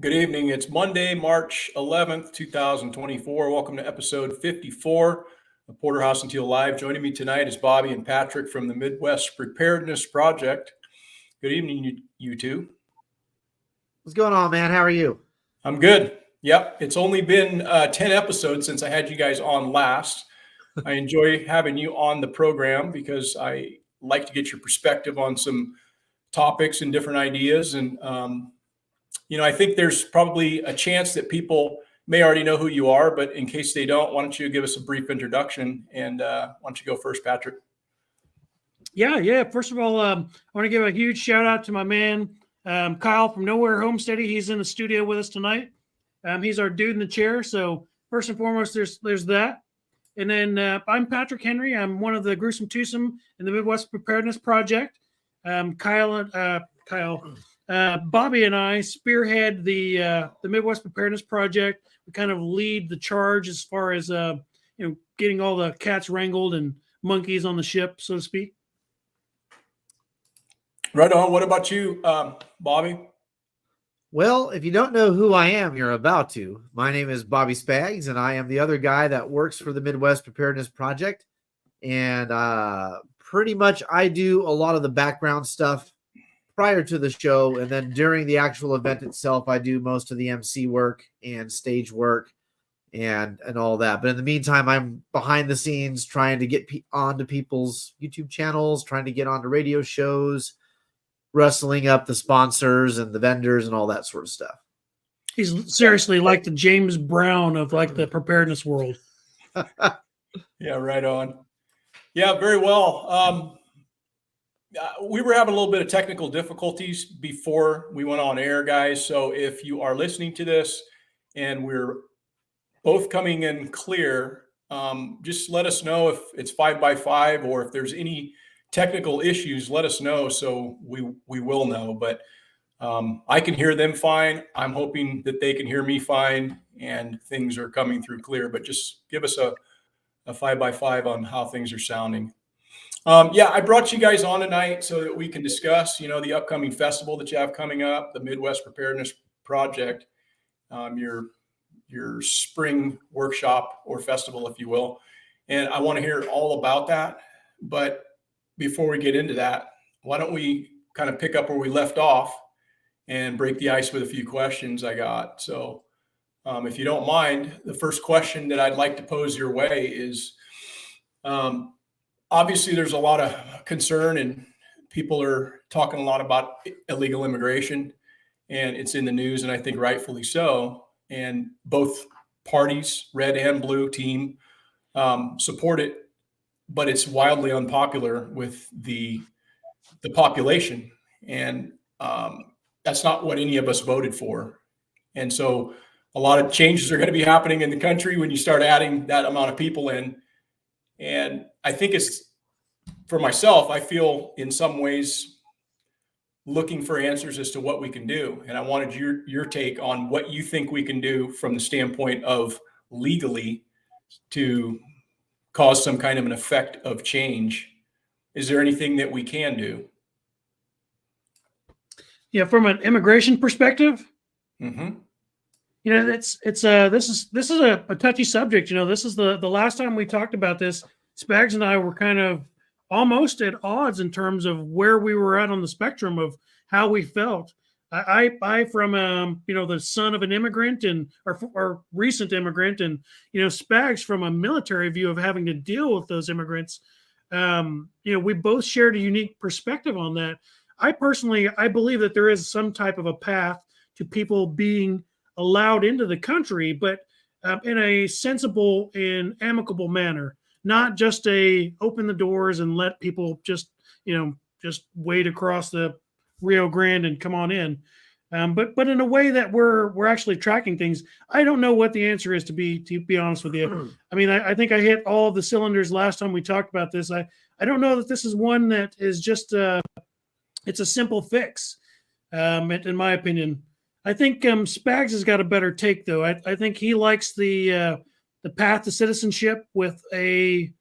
Good evening. It's Monday, March 11th, 2024. Welcome to episode 54 of Porterhouse and Teal Live. Joining me tonight is Bobby and Patrick from the Midwest Preparedness Project. Good evening, you two. What's going on, man? How are you? I'm good. Yep. It's only been 10 episodes since I had you guys on last. I enjoy having you on the program because I like to get your perspective on some topics and different ideas. And, I think there's probably a chance that people may already know who you are, but in case they don't, why don't you give us a brief introduction? And why don't you go first, Patrick? Yeah. First of all, I want to give a huge shout out to my man, Kyle from Nowhere Homesteady. He's in the studio with us tonight. He's our dude in the chair. So first and foremost, there's that. And then I'm Patrick Henry. I'm one of the Gruesome Twosome in the Midwest Preparedness Project. Bobby and I spearhead the Midwest Preparedness Project. We kind of lead the charge as far as getting all the cats wrangled and monkeys on the ship, so to speak. Right on. What about you, Bobby? Well, if you don't know who I am, you're about to. My name is Bobby Spags, and I am the other guy that works for the Midwest Preparedness Project. And pretty much I do a lot of the background stuff prior to the show, and then during the actual event itself, I do most of the MC work and stage work and all that. But in the meantime, I'm behind the scenes trying to get onto people's YouTube channels, trying to get onto radio shows, wrestling up the sponsors and the vendors and all that sort of stuff. He's seriously like the James Brown of like the preparedness world. Yeah, right on. Yeah, very well. We were having a little bit of technical difficulties before we went on air, guys. So if you are listening to this and we're both coming in clear, just let us know if it's 5x5 or if there's any technical issues, let us know so we will know. But I can hear them fine. I'm hoping that they can hear me fine and things are coming through clear. But just give us a 5x5 on how things are sounding. I brought you guys on tonight so that we can discuss, the upcoming festival that you have coming up, the Midwest Preparedness Project, your spring workshop or festival, if you will. And I want to hear all about that. But before we get into that, why don't we kind of pick up where we left off and break the ice with a few questions I got. So if you don't mind, the first question that I'd like to pose your way is, obviously, there's a lot of concern and people are talking a lot about illegal immigration and it's in the news, and I think rightfully so. And both parties, red and blue team, support it, but it's wildly unpopular with the population. And that's not what any of us voted for. And so a lot of changes are going to be happening in the country when you start adding that amount of people in. And I think it's, for myself, I feel in some ways looking for answers as to what we can do. And I wanted your take on what you think we can do from the standpoint of legally to cause some kind of an effect of change. Is there anything that we can do? Yeah, from an immigration perspective, Mm-hmm. this is a touchy subject. This is the last time we talked about this. Spags and I were kind of almost at odds in terms of where we were at on the spectrum of how we felt. I from the son of an immigrant or recent immigrant, and Spags from a military view of having to deal with those immigrants. We both shared a unique perspective on that. I believe that there is some type of a path to people being allowed into the country, but in a sensible and amicable manner. Not just open the doors and let people just wade across the Rio Grande and come on in. But in a way that we're actually tracking things. I don't know what the answer is, to be honest with you. I mean, I think I hit all of the cylinders last time we talked about this. I don't know that this is one that is just it's a simple fix, in my opinion. I think Spags has got a better take, though. I think he likes the path to citizenship with a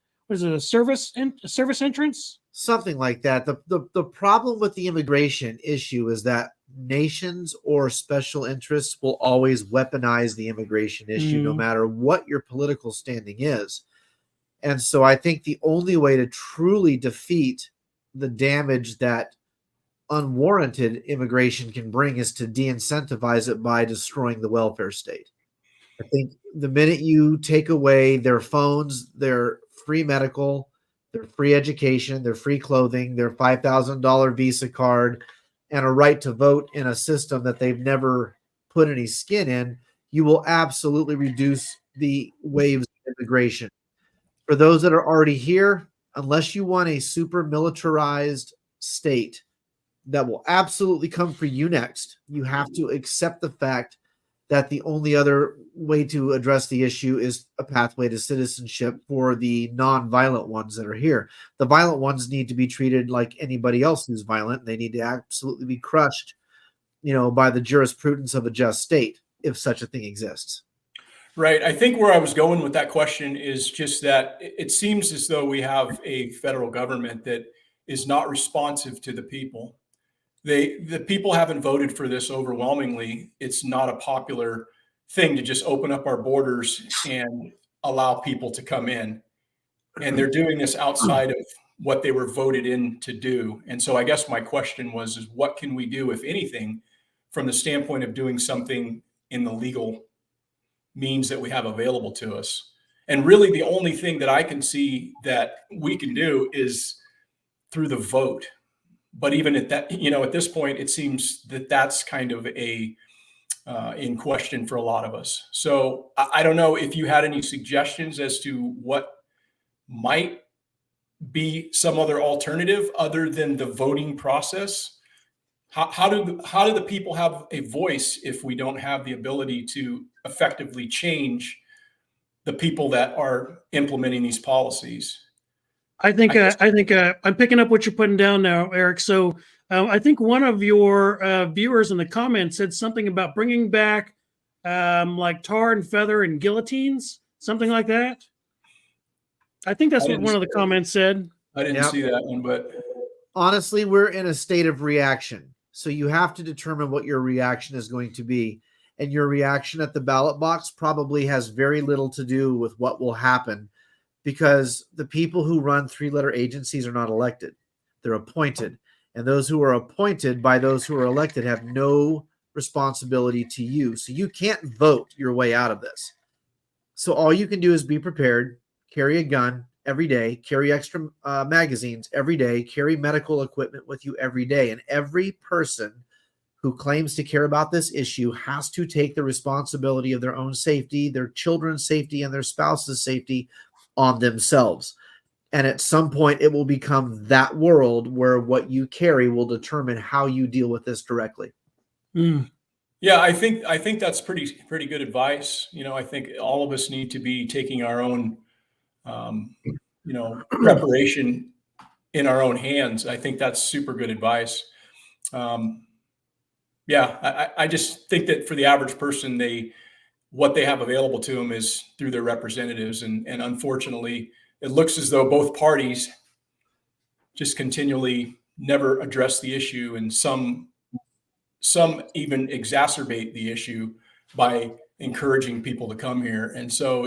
service entrance? Something like that. The problem with the immigration issue is that nations or special interests will always weaponize the immigration issue, no matter what your political standing is. And so I think the only way to truly defeat the damage that unwarranted immigration can bring is to de-incentivize it by destroying the welfare state. I think the minute you take away their phones, their free medical, their free education, their free clothing, their $5,000 Visa card, and a right to vote in a system that they've never put any skin in, you will absolutely reduce the waves of immigration. For those that are already here, unless you want a super militarized state that will absolutely come for you next, you have to accept the fact that the only other way to address the issue is a pathway to citizenship for the non-violent ones that are here. The violent ones need to be treated like anybody else who's violent. They need to absolutely be crushed, by the jurisprudence of a just state, if such a thing exists. Right. I think where I was going with that question is just that it seems as though we have a federal government that is not responsive to the people. The people haven't voted for this overwhelmingly. It's not a popular thing to just open up our borders and allow people to come in. And they're doing this outside of what they were voted in to do. And so I guess my question is what can we do, if anything, from the standpoint of doing something in the legal means that we have available to us? And really the only thing that I can see that we can do is through the vote. But even at that, at this point, it seems that that's kind of in question for a lot of us. So I don't know if you had any suggestions as to what might be some other alternative other than the voting process. How do the people have a voice if we don't have the ability to effectively change the people that are implementing these policies? I think I'm picking up what you're putting down now, Eric. So I think one of your viewers in the comments said something about bringing back like tar and feather and guillotines, something like that. I think that's what one of the comments said. I didn't see that one, but honestly, we're in a state of reaction. So you have to determine what your reaction is going to be. And your reaction at the ballot box probably has very little to do with what will happen, because the people who run three-letter agencies are not elected. They're appointed. And those who are appointed by those who are elected have no responsibility to you. So you can't vote your way out of this. So all you can do is be prepared, carry a gun every day, carry extra magazines every day, carry medical equipment with you every day. And every person who claims to care about this issue has to take the responsibility of their own safety, their children's safety, and their spouse's safety on themselves. And at some point it will become that world where what you carry will determine how you deal with this directly. Yeah, I think that's pretty good advice. I think all of us need to be taking our own preparation in our own hands. I think that's super good advice. I just think that for the average person, what they have available to them is through their representatives. And unfortunately, it looks as though both parties just continually never address the issue. And some even exacerbate the issue by encouraging people to come here. And so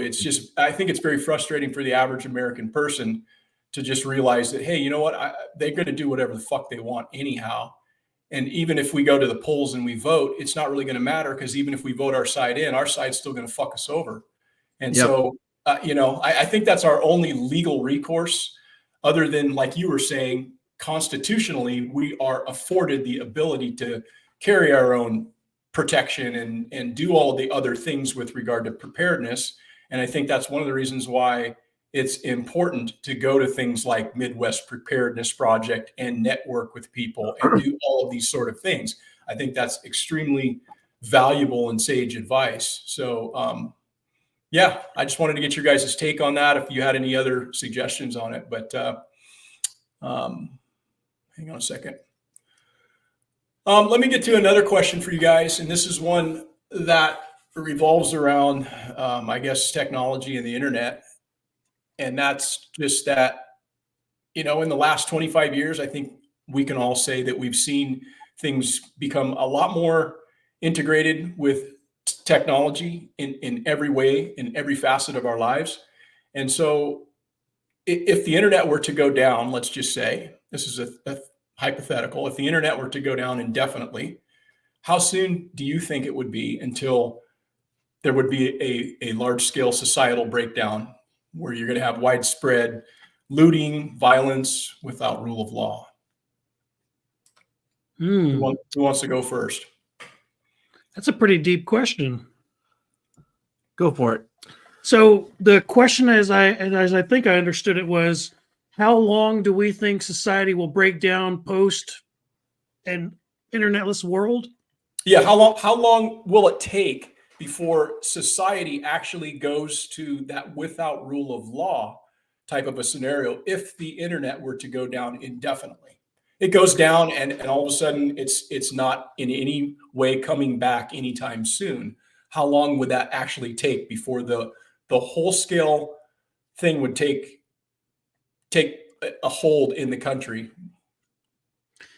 I think it's very frustrating for the average American person to just realize that, hey, you know what? They're going to do whatever the fuck they want anyhow. And even if we go to the polls and we vote, it's not really going to matter, because even if we vote our side in, our side's still going to fuck us over. And so, I think that's our only legal recourse, other than, like you were saying, constitutionally, we are afforded the ability to carry our own protection and do all of the other things with regard to preparedness. And I think that's one of the reasons why it's important to go to things like Midwest Preparedness Project and network with people and do all of these sort of things. I think that's extremely valuable and sage advice. So, I just wanted to get your guys' take on that, if you had any other suggestions on it. But hang on a second. Let me get to another question for you guys. And this is one that revolves around, I guess, technology and the internet. And that's just that, in the last 25 years, I think we can all say that we've seen things become a lot more integrated with technology in every way, in every facet of our lives. And so if the internet were to go down, let's just say, this is a hypothetical, if the internet were to go down indefinitely, how soon do you think it would be until there would be a large-scale societal breakdown where you're going to have widespread looting, violence without rule of law? Who wants to go first? That's a pretty deep question. Go for it. So the question, as I think I understood it, was how long do we think society will break down post an internetless world? Yeah, how long will it take before society actually goes to that without rule of law type of a scenario if the internet were to go down indefinitely? It goes down and all of a sudden it's not in any way coming back anytime soon. How long would that actually take before the whole scale thing would take a hold in the country?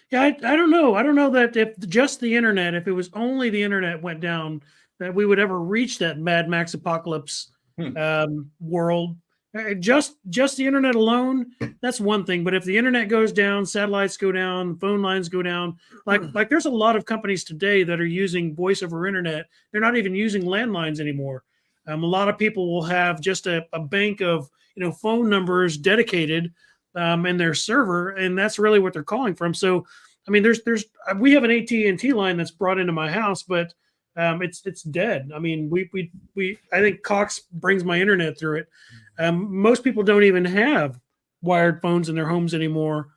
Yeah, I don't know. I don't know that if just the internet, if it was only the internet went down, that we would ever reach that Mad Max apocalypse world. Just the internet alone, that's one thing. But if the internet goes down, satellites go down, phone lines go down, like there's a lot of companies today that are using voice over internet. They're not even using landlines anymore. A lot of people will have just a bank of phone numbers dedicated in their server, and that's really what they're calling from. So, I mean, we have an AT&T line that's brought into my house, but it's dead. I mean, I think Cox brings my internet through it. Most people don't even have wired phones in their homes anymore,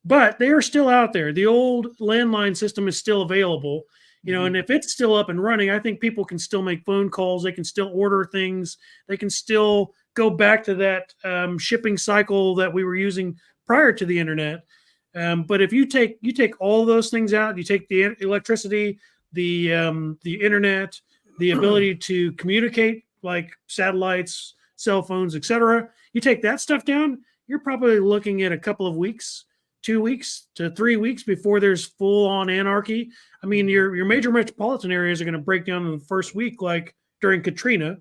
but they are still out there. The old landline system is still available, and if it's still up and running, I think people can still make phone calls. They can still order things. They can still go back to that shipping cycle that we were using prior to the internet. But if you take all those things out, you take the electricity, the internet, the ability to communicate like satellites, cell phones, etc. You take that stuff down, you're probably looking at a couple of weeks, 2 weeks to 3 weeks before there's full on anarchy. I mean, your major metropolitan areas are going to break down in the first week, like during Katrina.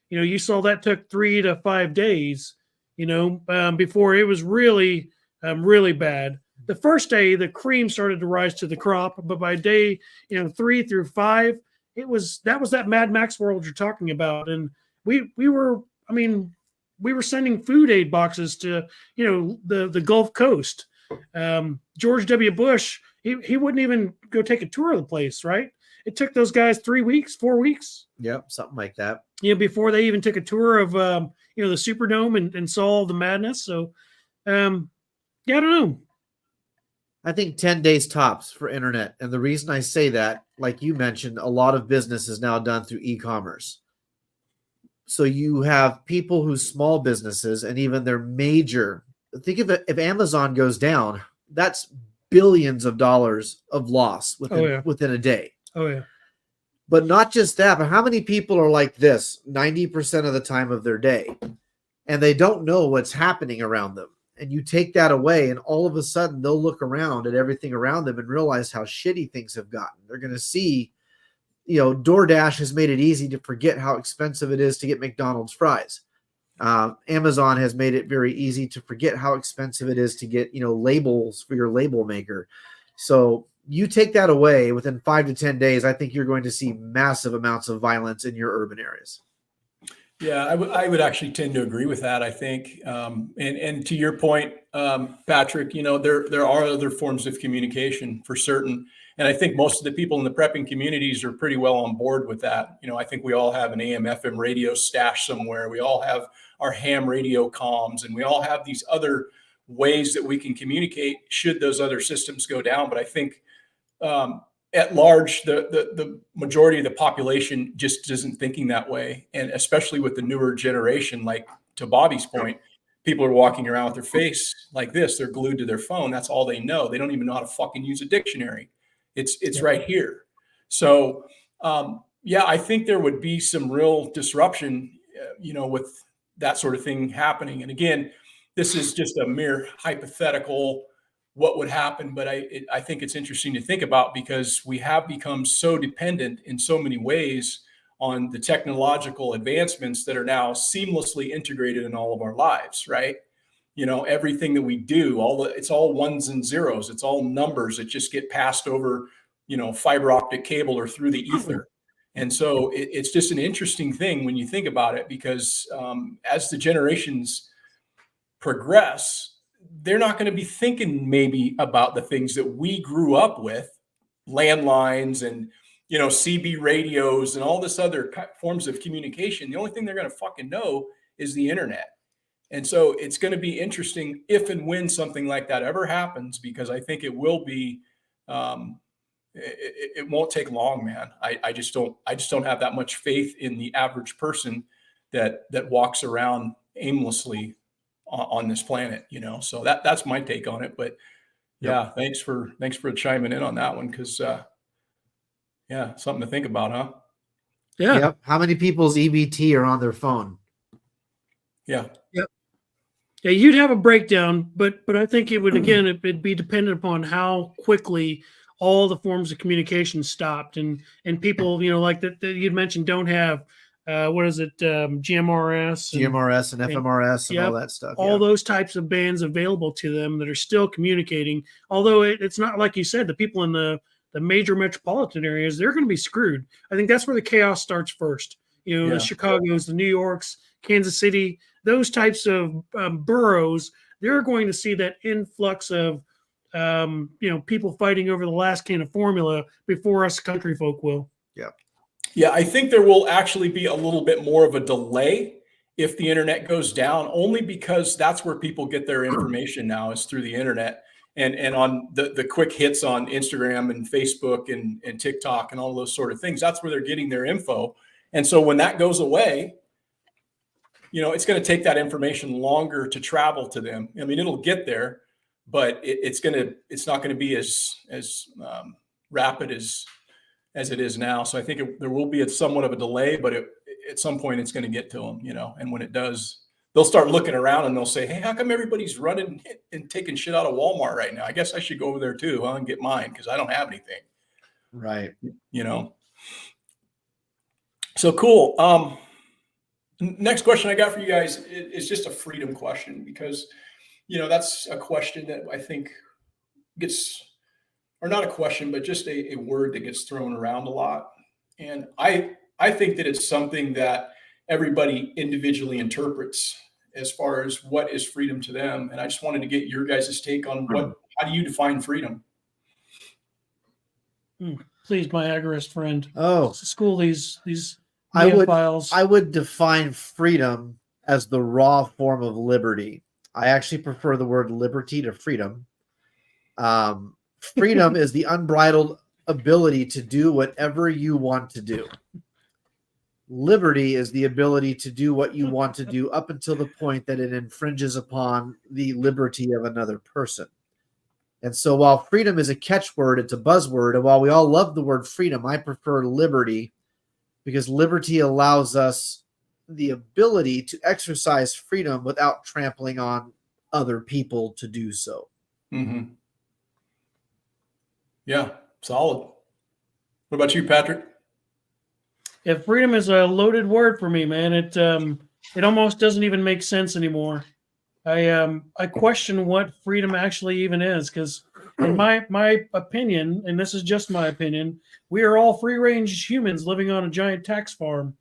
You saw that took 3 to 5 days, before it was really, really bad. The first day, the cream started to rise to the crop, but by day, 3 through 5, that was that Mad Max world you're talking about. And we were sending food aid boxes to, the Gulf Coast. George W. Bush, he wouldn't even go take a tour of the place, right? It took those guys 3 weeks, 4 weeks. Yep, something like that. Before they even took a tour of, the Superdome and saw all the madness. So, I don't know. I think 10 days tops for internet. And the reason I say that, like you mentioned, a lot of business is now done through e-commerce. So you have people whose small businesses and even their major, think of it, if Amazon goes down, that's billions of dollars of loss within a day. Oh, yeah. But not just that, but how many people are like this 90% of the time of their day and they don't know what's happening around them? And you take that away and all of a sudden they'll look around at everything around them and realize how shitty things have gotten. They're going to see, DoorDash has made it easy to forget how expensive it is to get McDonald's fries. Amazon has made it very easy to forget how expensive it is to get, labels for your label maker. So you take that away within 5 to 10 days, I think you're going to see massive amounts of violence in your urban areas. Yeah, I would actually tend to agree with that. I think, and to your point, Patrick, there are other forms of communication for certain, and I think most of the people in the prepping communities are pretty well on board with that. I think we all have an AM/FM radio stashed somewhere. We all have our ham radio comms, and we all have these other ways that we can communicate should those other systems go down. But I think at large, the majority of the population just isn't thinking that way. And especially with the newer generation, like to Bobby's point, people are walking around with their face like this. They're glued to their phone. That's all they know. They don't even know how to fucking use a dictionary. It's right here. So, I think there would be some real disruption, with that sort of thing happening. And again, this is just a mere hypothetical what would happen, but I think it's interesting to think about because we have become so dependent in so many ways on the technological advancements that are now seamlessly integrated in all of our lives, right? You know, everything that we do, it's all ones and zeros. It's all numbers that just get passed over, you know, fiber optic cable or through the ether. And so it's just an interesting thing when you think about it, because as the generations progress, they're not going to be thinking maybe about the things that we grew up with, landlines and, you know, CB radios and all this other forms of communication. The only thing they're going to fucking know is the internet. And so it's going to be interesting if and when something like that ever happens, because I think it will be, it won't take long, man. I just don't have that much faith in the average person that walks around aimlessly on this planet, you know. So that's my take on it. But yeah, thanks for chiming in on that one, because yeah, something to think about, huh? Yeah. Yep. How many people's EBT are on their phone? Yeah. Yep. Yeah, you'd have a breakdown, but I think it would, again, it'd be dependent upon how quickly all the forms of communication stopped, and people, you know, like that you'd mentioned, don't have what is it, GMRS and FMRS and all that stuff. All those types of bands available to them that are still communicating. Although it's not like you said, the people in the major metropolitan areas, they're going to be screwed. I think that's where the chaos starts first. You know, the Chicagos, the New Yorks, Kansas City, those types of boroughs, they're going to see that influx of, you know, people fighting over the last can of formula before us country folk will. Yeah. Yeah, I think there will actually be a little bit more of a delay if the internet goes down, only because that's where people get their information now, is through the internet and on the quick hits on Instagram and Facebook and TikTok and all those sort of things. That's where they're getting their info. And so when that goes away, you know, it's going to take that information longer to travel to them. I mean, it'll get there, but it's not going to be as rapid as it is now. So I think there will be somewhat of a delay, but at some point it's going to get to them, you know. And when it does, they'll start looking around and they'll say, "Hey, how come everybody's running and taking shit out of Walmart right now? I guess I should go over there too, and get mine, because I don't have anything." Right. You know. So cool. Next question I got for you guys is just a freedom question, because, you know, that's a question that I think gets, or not a question, but just a word that gets thrown around a lot. And I think that it's something that everybody individually interprets as far as what is freedom to them. And I just wanted to get your guys' take on how do you define freedom? Please, my agorist friend. Oh, school these files. I would define freedom as the raw form of liberty. I actually prefer the word liberty to freedom. Freedom is the unbridled ability to do whatever you want to do. Liberty is the ability to do what you want to do up until the point that it infringes upon the liberty of another person. And so while freedom is a catchword, it's a buzzword. And while we all love the word freedom, I prefer liberty, because liberty allows us the ability to exercise freedom without trampling on other people to do so. Mm-hmm. Yeah, solid. What about you, Patrick? Yeah, freedom is a loaded word for me, man. It almost doesn't even make sense anymore. I question what freedom actually even is, because in my opinion, and this is just my opinion, we are all free-range humans living on a giant tax farm.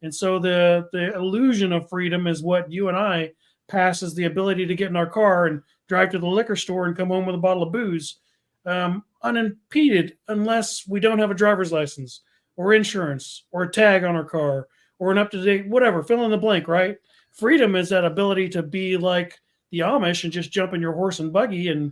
And so the illusion of freedom is what you and I pass as the ability to get in our car and drive to the liquor store and come home with a bottle of booze, unimpeded, unless we don't have a driver's license or insurance or a tag on our car or an up-to-date whatever, fill in the blank, right? Freedom is that ability to be like the Amish and just jump in your horse and buggy.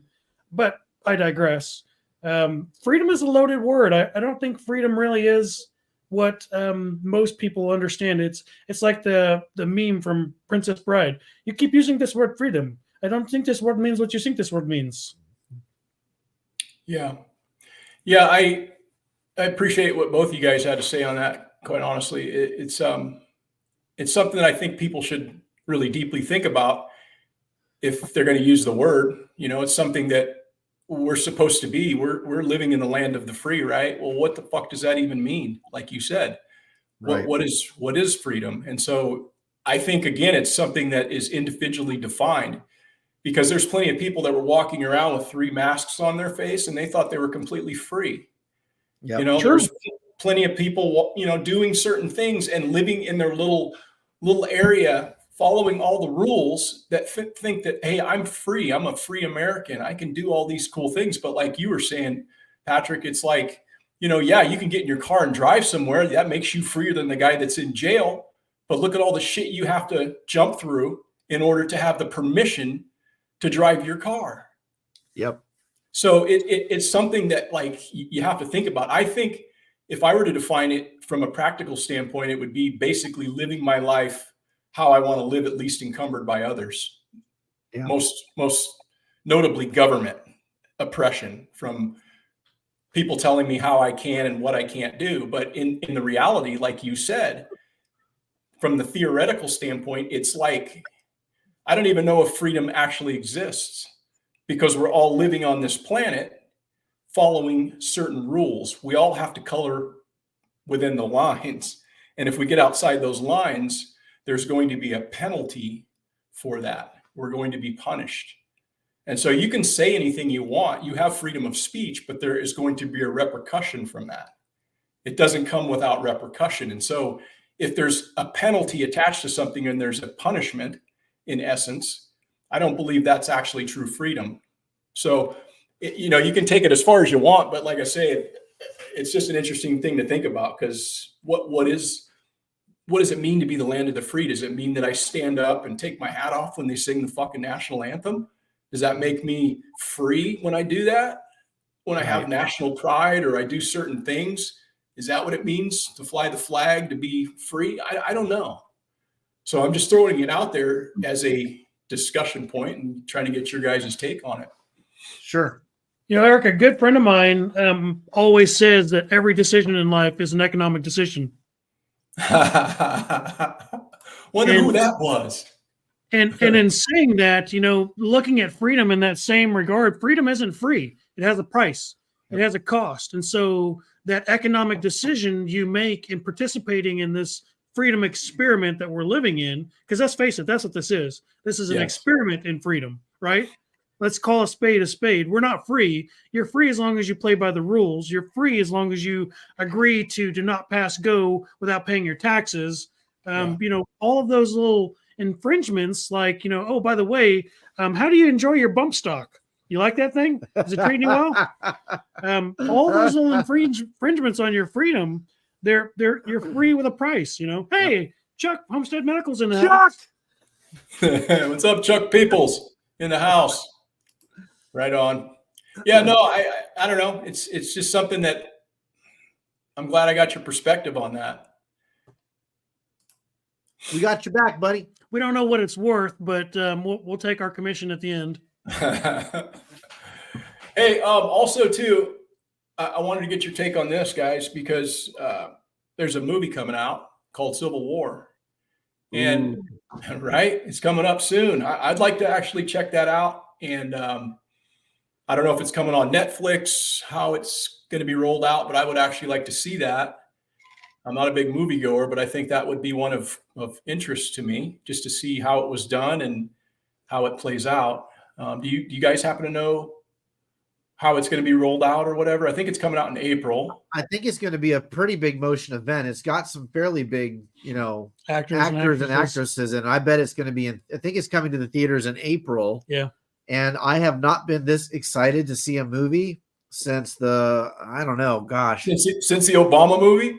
But I digress. Freedom is a loaded word. I don't think freedom really is what most people understand. It's like the meme from Princess Bride. You keep using this word freedom. I don't think this word means what you think this word means. Yeah. I appreciate what both of you guys had to say on that. Quite honestly, it's something that I think people should really deeply think about if they're going to use the word. You know, it's something that we're supposed to be. We're living in the land of the free, right? Well, what the fuck does that even mean? Like you said, Right. what is freedom? And so I think, again, it's something that is individually defined, because there's plenty of people that were walking around with 3 masks on their face and they thought they were completely free. Yep. You know, Sure. there's plenty of people, you know, doing certain things and living in their little area, following all the rules, that think that, hey, I'm free. I'm a free American. I can do all these cool things. But like you were saying, Patrick, it's like, you know, yeah, you can get in your car and drive somewhere. That makes you freer than the guy that's in jail. But look at all the shit you have to jump through in order to have the permission to drive your car. Yep. So it's something that, like, you have to think about. I think if I were to define it from a practical standpoint, it would be basically living my life how I want to live, at least encumbered by others. Yeah. Most notably government oppression from people telling me how I can and what I can't do. But in the reality, like you said, from the theoretical standpoint, it's like, I don't even know if freedom actually exists, because we're all living on this planet following certain rules. We all have to color within the lines. And if we get outside those lines, there's going to be a penalty for that. We're going to be punished. And so you can say anything you want. You have freedom of speech, but there is going to be a repercussion from that. It doesn't come without repercussion. And so if there's a penalty attached to something and there's a punishment, in essence, I don't believe that's actually true freedom. So, you know, you can take it as far as you want, but like I say, it's just an interesting thing to think about, because what does it mean to be the land of the free? Does it mean that I stand up and take my hat off when they sing the fucking national anthem? Does that make me free when I do that? When I have national pride or I do certain things? Is that what it means to fly the flag, to be free? I don't know. So I'm just throwing it out there as a discussion point and trying to get your guys' take on it. Sure. You know, Eric, a good friend of mine always says that every decision in life is an economic decision. Wonder who that was. And in saying that, you know, looking at freedom in that same regard, freedom isn't free. It has a price. It has a cost. And so that economic decision you make in participating in this freedom experiment that we're living in, because let's face it, that's what this is. This is an experiment in freedom, right? Let's call a spade a spade. We're not free. You're free as long as you play by the rules. You're free as long as you agree to do not pass go without paying your taxes. You know, all of those little infringements, like, you know, oh, by the way, how do you enjoy your bump stock? You like that thing? Is it treating you well? All those little infringements on your freedom, you're free with a price, you know. Hey, Chuck, Homestead Medical's in the house. What's up, Chuck Peoples in the house? Right on. Yeah, no, I don't know. It's just something that I'm glad I got your perspective on that. We got your back, buddy. We don't know what it's worth, but we'll take our commission at the end. Hey, also too, I wanted to get your take on this, guys, because there's a movie coming out called Civil War, and right, it's coming up soon. I'd like to actually check that out, and I don't know if it's coming on Netflix, how it's going to be rolled out, but I would actually like to see that. I'm not a big moviegoer, but I think that would be one of interest to me, just to see how it was done and how it plays out. Do you guys happen to know how it's going to be rolled out or whatever? I think it's coming out in April. I think it's going to be a pretty big motion event. It's got some fairly big, you know, actors and actresses, and I bet it's going to be I think it's coming to the theaters in April. Yeah. And I have not been this excited to see a movie since I don't know, gosh. Since the Obama movie?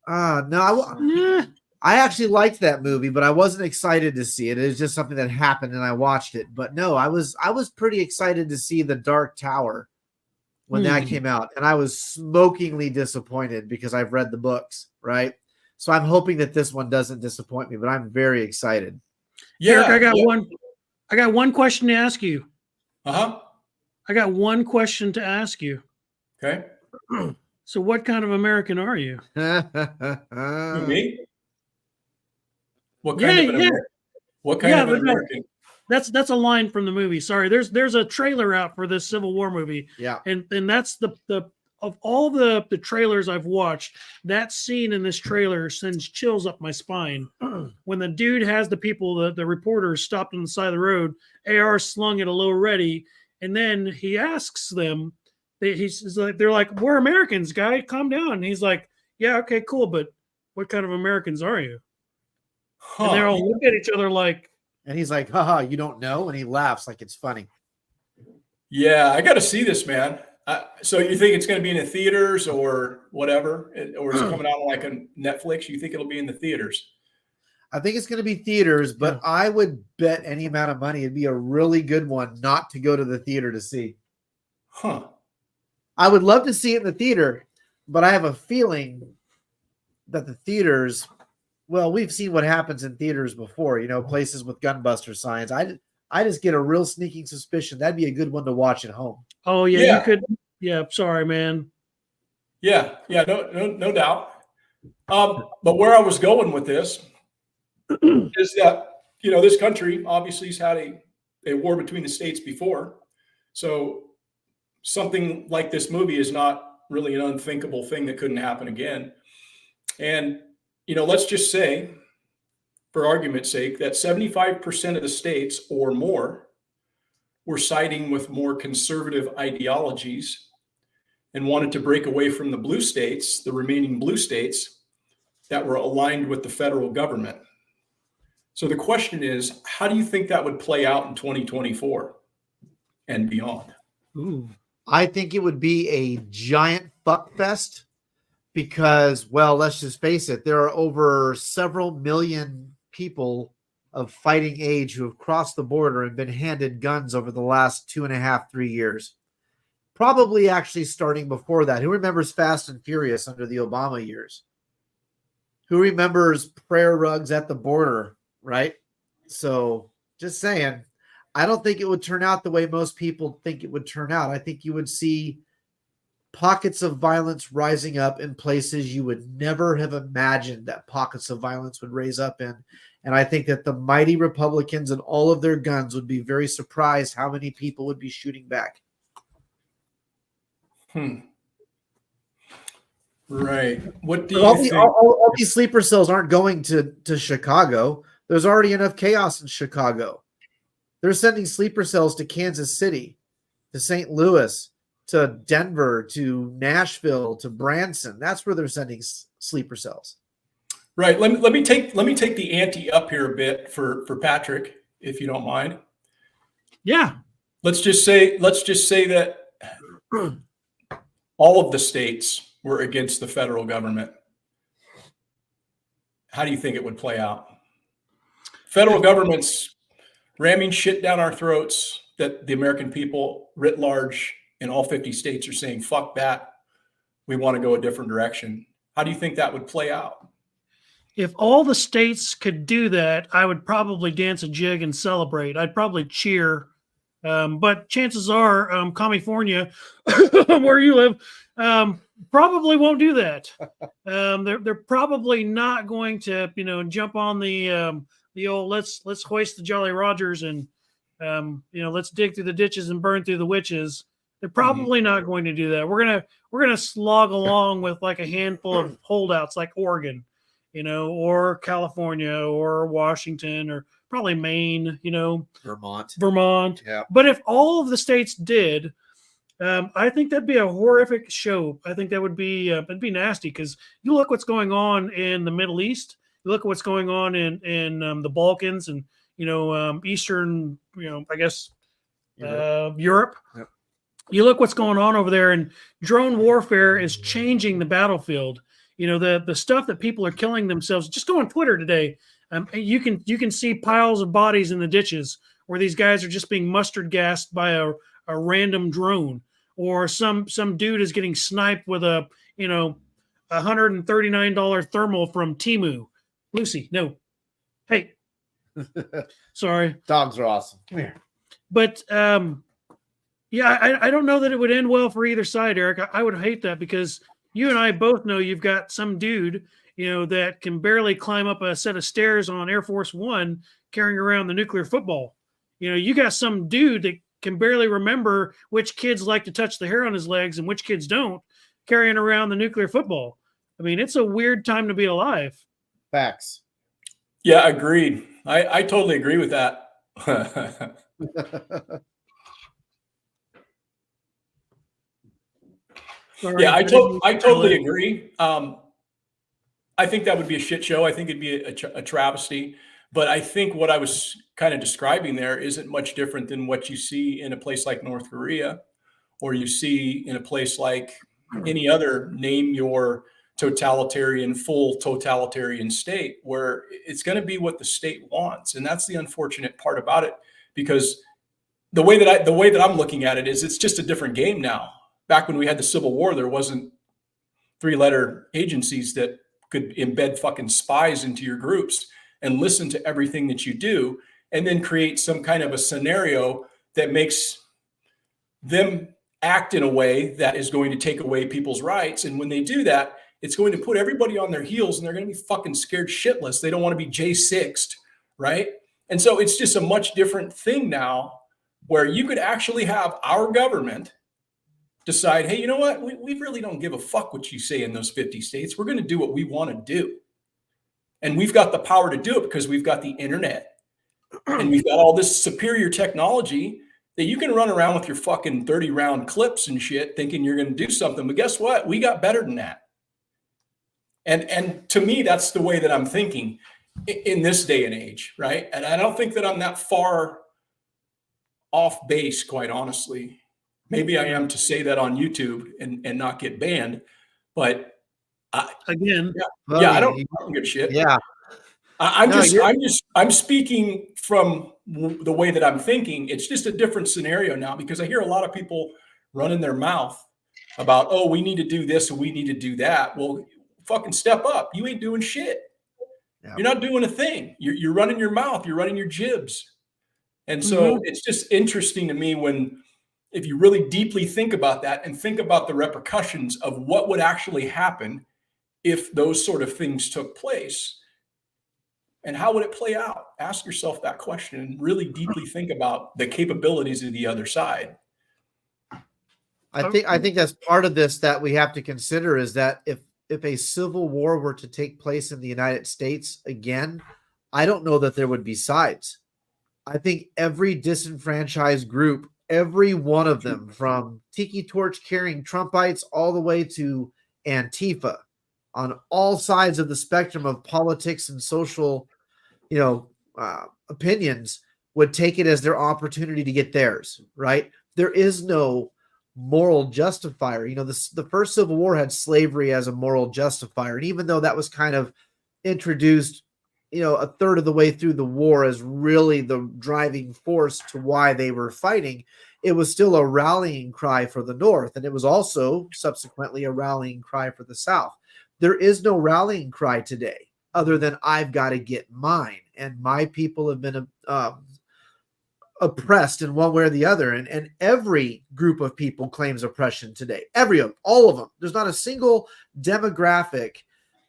No, I actually liked that movie, but I wasn't excited to see it. It was just something that happened and I watched it. But no, I was pretty excited to see The Dark Tower when that came out. And I was smokingly disappointed because I've read the books, right? So I'm hoping that this one doesn't disappoint me, but I'm very excited. Yeah, Eric, I got one question to ask you. Uh-huh. I got one question to ask you. Okay. So what kind of American are you? Me? What kind of an American? What kind of an American? That's a line from the movie. Sorry, there's a trailer out for this Civil War movie, Yeah. and that's the of all the trailers I've watched, that scene in this trailer sends chills up my spine. When the dude has the people, the reporters stopped on the side of the road, AR slung at a low ready, and then he asks them, he's like, they're like, "We're Americans, guy, calm down." And he's like, "Yeah, okay, cool, but what kind of Americans are you?" And they all look at each other like, and he's like, haha, you don't know? And he laughs like it's funny. Yeah, I got to see this, man. So you think it's going to be in the theaters or whatever, or is it coming out on like a Netflix? You think it'll be in the theaters? I think it's going to be theaters, but Yeah. I would bet any amount of money it'd be a really good one not to go to the theater to see. Huh. I would love to see it in the theater, but I have a feeling that the theaters, well, we've seen what happens in theaters before, you know, places with gunbuster signs. I just get a real sneaking suspicion that'd be a good one to watch at home. "Oh yeah, Yeah. you could." Yeah, sorry, man. Yeah, no doubt. But where I was going with this is that, you know, this country obviously has had a war between the states before. So something like this movie is not really an unthinkable thing that couldn't happen again. And, you know, let's just say, for argument's sake, that 75% of the states or more were siding with more conservative ideologies and wanted to break away from the blue states, the remaining blue states that were aligned with the federal government. So the question is, how do you think that would play out in 2024 and beyond? Ooh. I think it would be a giant fuckfest because, well, let's just face it, there are over several million people of fighting age who have crossed the border and been handed guns over the last 2.5, 3 years. Probably actually starting before that. Who remembers Fast and Furious under the Obama years? Who remembers prayer rugs at the border, right? So just saying, I don't think it would turn out the way most people think it would turn out. I think you would see pockets of violence rising up in places you would never have imagined that pockets of violence would raise up in. And I think that the mighty Republicans and all of their guns would be very surprised how many people would be shooting back. Right. What do But you think? all these sleeper cells aren't going to Chicago. There's already enough chaos in Chicago. They're sending sleeper cells to Kansas City, to St. Louis, to Denver, to Nashville, to Branson. That's where they're sending sleeper cells. Right. Let me take the ante up here a bit for Patrick, if you don't mind. Yeah. Let's just say that all of the states were against the federal government. How do you think it would play out? Federal government's ramming shit down our throats that the American people writ large in all 50 states are saying, fuck that. We want to go a different direction. How do you think that would play out? If all the states could do that, I would probably dance a jig and celebrate. I'd probably cheer. But chances are, California, where you live, probably won't do that. They're probably not going to, you know, jump on the old let's hoist the Jolly Rogers and you know, let's dig through the ditches and burn through the witches. They're probably not going to do that. We're gonna slog along with like a handful of holdouts like Oregon, you know, or California or Washington or probably Maine, you know, Vermont. Yeah. But if all of the states did, I think that'd be a horrific show. I think that would be it'd be nasty because you look what's going on in the Middle East. You look at what's going on in the Balkans and, you know, Eastern, you know, I guess Europe. Yep. You look what's going on over there, and drone warfare is changing the battlefield. You know, the stuff that people are killing themselves. Just go on Twitter today. You can see piles of bodies in the ditches where these guys are just being mustard gassed by a random drone, or some dude is getting sniped with a, you know, $139 thermal from Temu. Lucy, no, hey, sorry. Dogs are awesome. Come here. But yeah, I don't know that it would end well for either side, Eric. I would hate that because you and I both know you've got some dude, you know, that can barely climb up a set of stairs on Air Force One carrying around the nuclear football. You know, you got some dude that can barely remember which kids like to touch the hair on his legs and which kids don't, carrying around the nuclear football. I mean, it's a weird time to be alive. Facts. Yeah, agreed. I totally agree with that. Sorry, Yeah, I didn't totally mean to- agree. I think that would be a shit show. I think it'd be a travesty. But I think what I was kind of describing there isn't much different than what you see in a place like North Korea, or you see in a place like any other name your full totalitarian state, where it's going to be what the state wants. And that's the unfortunate part about it, because the way that I'm looking at it is it's just a different game now. Back when we had the Civil War, there wasn't 3-letter agencies that could embed fucking spies into your groups and listen to everything that you do, and then create some kind of a scenario that makes them act in a way that is going to take away people's rights. And when they do that, it's going to put everybody on their heels, and they're going to be fucking scared shitless. They don't want to be J6'd, right? And so it's just a much different thing now, where you could actually have our government decide, hey, you know what? We really don't give a fuck what you say in those 50 states. We're going to do what we want to do. And we've got the power to do it because we've got the internet and we've got all this superior technology that you can run around with your fucking 30-round clips and shit thinking you're going to do something. But guess what? We got better than that. And to me, that's the way that I'm thinking in this day and age, right? And I don't think that I'm that far off base, quite honestly. Maybe I am to say that on YouTube and not get banned, but again, I don't give a shit. Yeah. I'm speaking from the way that I'm thinking. It's just a different scenario now, because I hear a lot of people running their mouth about, oh, we need to do this and we need to do that. Well, fucking step up. You ain't doing shit. Yeah. You're not doing a thing. You're running your mouth. You're running your jibs. And so it's just interesting to me if you really deeply think about that and think about the repercussions of what would actually happen if those sort of things took place, and how would it play out? Ask yourself that question and really deeply think about the capabilities of the other side. I think that's part of this that we have to consider, is that if a civil war were to take place in the United States again, I don't know that there would be sides. I think every disenfranchised group, every one of them, from tiki torch carrying Trumpites all the way to Antifa, on all sides of the spectrum of politics and social, opinions, would take it as their opportunity to get theirs, right? There is no moral justifier. The first Civil War had slavery as a moral justifier. And even though that was kind of introduced, a third of the way through the war as really the driving force to why they were fighting, it was still a rallying cry for the North. And it was also subsequently a rallying cry for the South. There is no rallying cry today other than I've got to get mine. And my people have been oppressed in one way or the other. And every group of people claims oppression today. All of them. There's not a single demographic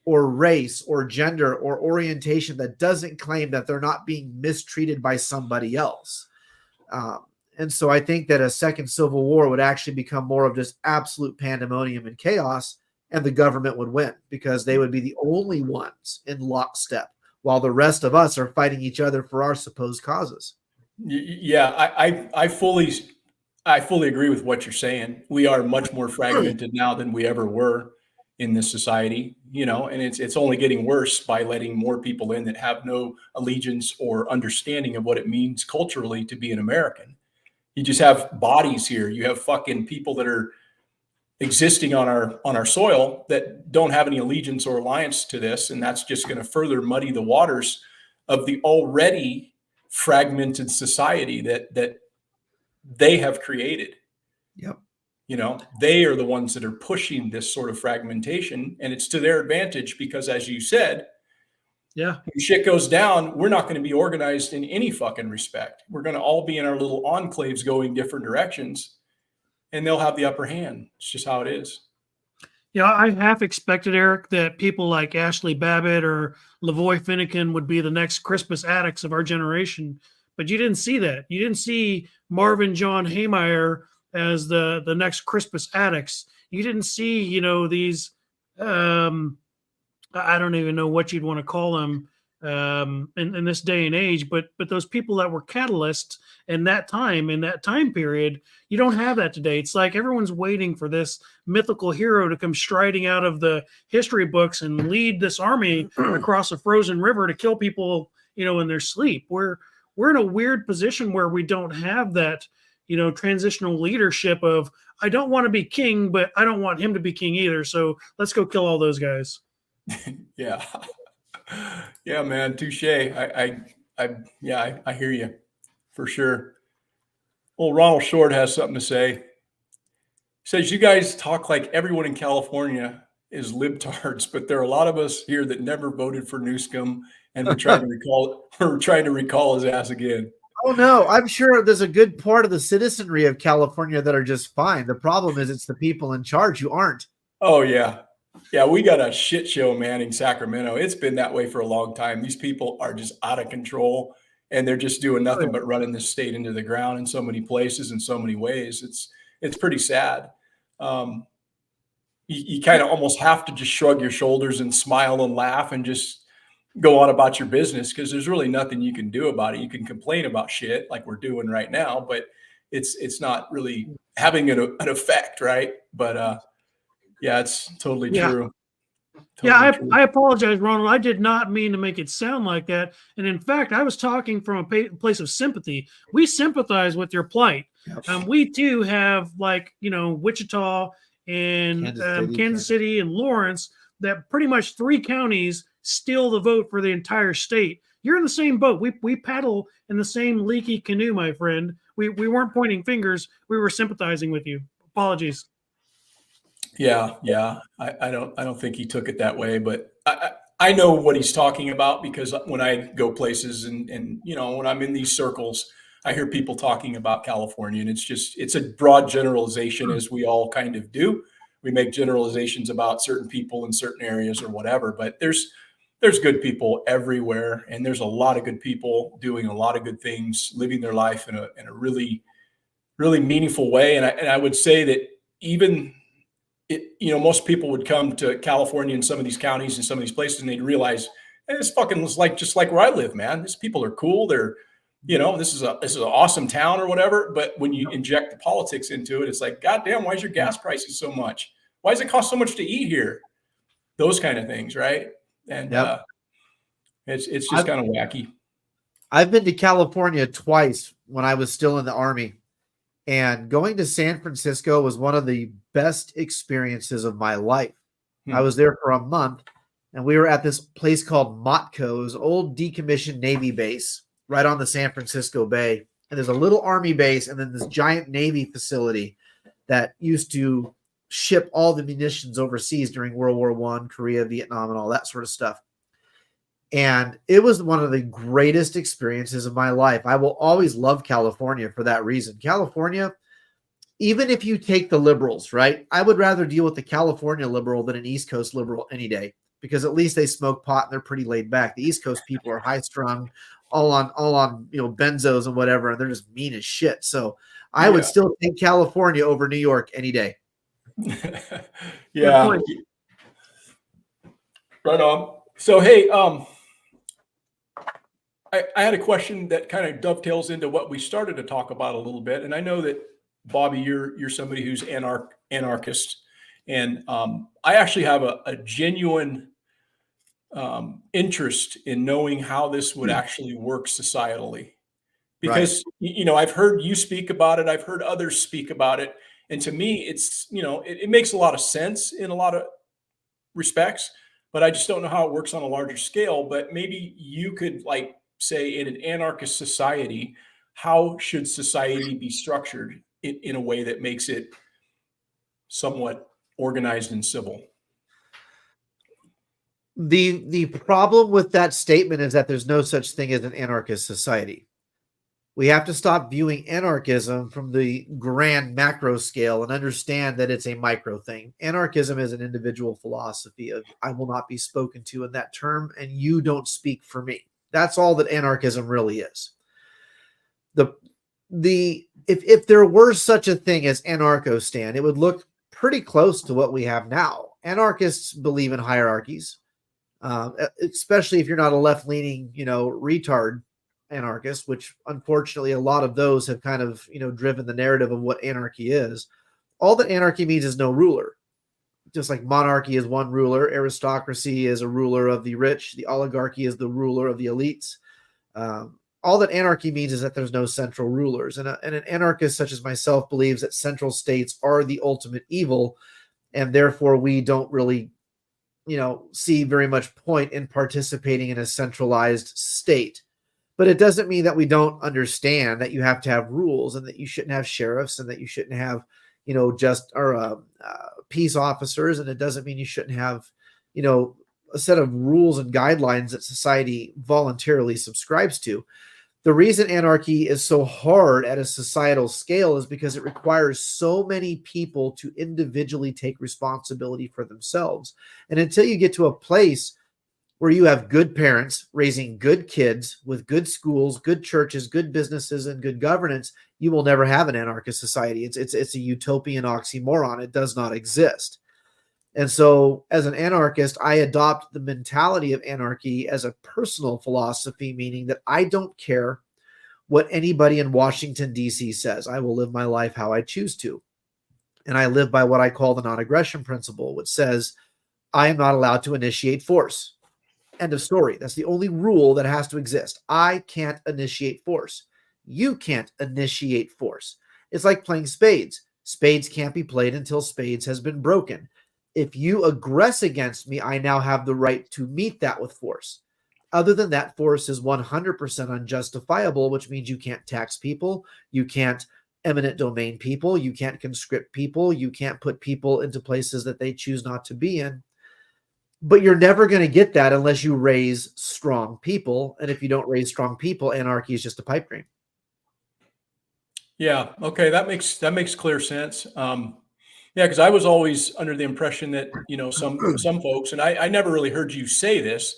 or race or gender or orientation that doesn't claim that they're not being mistreated by somebody else. And so I think that a second civil war would actually become more of just absolute pandemonium and chaos, and the government would win because they would be the only ones in lockstep while the rest of us are fighting each other for our supposed causes. Yeah, I fully agree with what you're saying. We are much more fragmented now than we ever were in this society, and it's only getting worse by letting more people in that have no allegiance or understanding of what it means culturally to be an American. You just have bodies here. You have fucking people that are existing on our soil that don't have any allegiance or alliance to this, and that's just going to further muddy the waters of the already fragmented society that they have created. Yep. They are the ones that are pushing this sort of fragmentation, and it's to their advantage because, as you said, when shit goes down, we're not going to be organized in any fucking respect. We're going to all be in our little enclaves going different directions, and they'll have the upper hand. It's just how it is. Yeah, I half expected, Eric, that people like Ashley Babbitt or Lavoy Finnegan would be the next Crispus Attucks of our generation, but you didn't see that. You didn't see Marvin John Haymeyer as the next Crispus Addicts. You didn't see, you know, these I don't even know what you'd want to call them in this day and age, but those people that were catalysts in that time period, you don't have that today. It's like everyone's waiting for this mythical hero to come striding out of the history books and lead this army across a frozen river to kill people, you know, in their sleep. We're in a weird position where we don't have that, you know, transitional leadership of, I don't want to be king, but I don't want him to be king either. So let's go kill all those guys. Yeah. Yeah, man. Touche. I hear you for sure. Well, Ronald Short has something to say. He says, you guys talk like everyone in California is libtards, but there are a lot of us here that never voted for Newsom, and we're trying to recall his ass again. Oh no, I'm sure there's a good part of the citizenry of California that are just fine. The problem is it's the people in charge who aren't. Oh yeah. Yeah, we got a shit show, man, in Sacramento. It's been that way for a long time. These people are just out of control, and they're just doing nothing but running the state into the ground in so many places, in so many ways. It's pretty sad. You kind of almost have to just shrug your shoulders and smile and laugh and just go on about your business, because there's really nothing you can do about it. You can complain about shit like we're doing right now, but it's not really having an effect, right? But yeah, it's totally true. I apologize, Ronald. I did not mean to make it sound like that. And in fact, I was talking from a place of sympathy. We sympathize with your plight. We too have, like, you know, Wichita and Kansas City and Lawrence, that pretty much 3 counties steal the vote for the entire state. You're in the same boat. We paddle in the same leaky canoe, my friend. We weren't pointing fingers. We were sympathizing with you. Apologies. Yeah. I don't think he took it that way, but I know what he's talking about, because when I go places and you know, when I'm in these circles, I hear people talking about California, and it's a broad generalization, as we all kind of do. We make generalizations about certain people in certain areas or whatever, but there's good people everywhere, and there's a lot of good people doing a lot of good things, living their life in a really, really meaningful way. And I would say that even you know, most people would come to California in some of these counties and some of these places, and they'd realize, hey, this fucking is like just like where I live, man. These people are cool. They're, you know, this is an awesome town or whatever. But when you inject the politics into it, it's like, goddamn, why is your gas prices so much? Why does it cost so much to eat here? Those kind of things, right? And it's just kind of wacky. I've been to California twice when I was still in the Army. And going to San Francisco was one of the best experiences of my life. I was there for a month, and we were at this place called Motko's old decommissioned Navy base right on the San Francisco Bay. And there's a little Army base and then this giant Navy facility that used to ship all the munitions overseas during World War I, Korea, Vietnam, and all that sort of stuff. And it was one of the greatest experiences of my life. I will always love California for that reason. California, even if you take the liberals, right? I would rather deal with the California liberal than an East Coast liberal any day, because at least they smoke pot and they're pretty laid back. The East Coast people are high strung, all on you know, benzos and whatever, and they're just mean as shit. So I would still take California over New York any day. Yeah. Right on. So hey, I had a question that kind of dovetails into what we started to talk about a little bit. And I know that, Bobby, you're somebody who's anarchist. And I actually have a genuine interest in knowing how this would actually work societally. Because, you know, I've heard you speak about it. I've heard others speak about it. And to me, it's, you know, it makes a lot of sense in a lot of respects, but I just don't know how it works on a larger scale. But maybe you could, like, say, in an anarchist society, how should society be structured in a way that makes it somewhat organized and civil? The problem with that statement is that there's no such thing as an anarchist society. We have to stop viewing anarchism from the grand macro scale and understand that it's a micro thing. Anarchism is an individual philosophy of, I will not be spoken to in that term, and you don't speak for me. That's all that anarchism really is. if there were such a thing as anarcho-stan, it would look pretty close to what we have now. Anarchists believe in hierarchies, especially if you're not a left-leaning, retard anarchist, which unfortunately a lot of those have kind of, driven the narrative of what anarchy is. All that anarchy means is no ruler. Just like monarchy is one ruler, aristocracy is a ruler of the rich, the oligarchy is the ruler of the elites. All that anarchy means is that there's no central rulers. And an anarchist such as myself believes that central states are the ultimate evil, and therefore we don't really, see very much point in participating in a centralized state. But it doesn't mean that we don't understand that you have to have rules and that you shouldn't have sheriffs and that you shouldn't have, peace officers. And it doesn't mean you shouldn't have, a set of rules and guidelines that society voluntarily subscribes to. The reason anarchy is so hard at a societal scale is because it requires so many people to individually take responsibility for themselves. And until you get to a place where you have good parents raising good kids with good schools, good churches, good businesses, and good governance, you will never have an anarchist society. It's a utopian oxymoron. It does not exist. And so as an anarchist, I adopt the mentality of anarchy as a personal philosophy, meaning that I don't care what anybody in Washington, D.C. says. I will live my life how I choose to. And I live by what I call the non-aggression principle, which says I am not allowed to initiate force. End of story. That's the only rule that has to exist. I can't initiate force. You can't initiate force. It's like playing spades. Spades can't be played until spades has been broken. If you aggress against me, I now have the right to meet that with force. Other than that, force is 100% unjustifiable, which means you can't tax people, you can't eminent domain people, you can't conscript people, you can't put people into places that they choose not to be in. But you're never going to get that unless you raise strong people. And if you don't raise strong people, anarchy is just a pipe dream. Yeah. Okay. That makes clear sense. Yeah, because I was always under the impression that, some folks, and I never really heard you say this,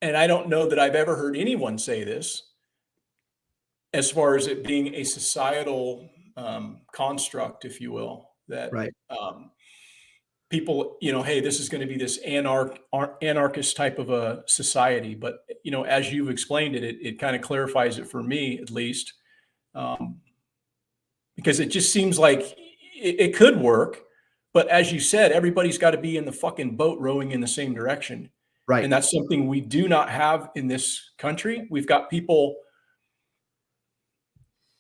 and I don't know that I've ever heard anyone say this, as far as it being a societal construct, if you will, that Right. People, hey, this is going to be this anarchist type of a society. But, as you've explained it kind of clarifies it for me, at least, because it just seems like it could work. But as you said, everybody's got to be in the fucking boat rowing in the same direction. Right. And that's something we do not have in this country. We've got people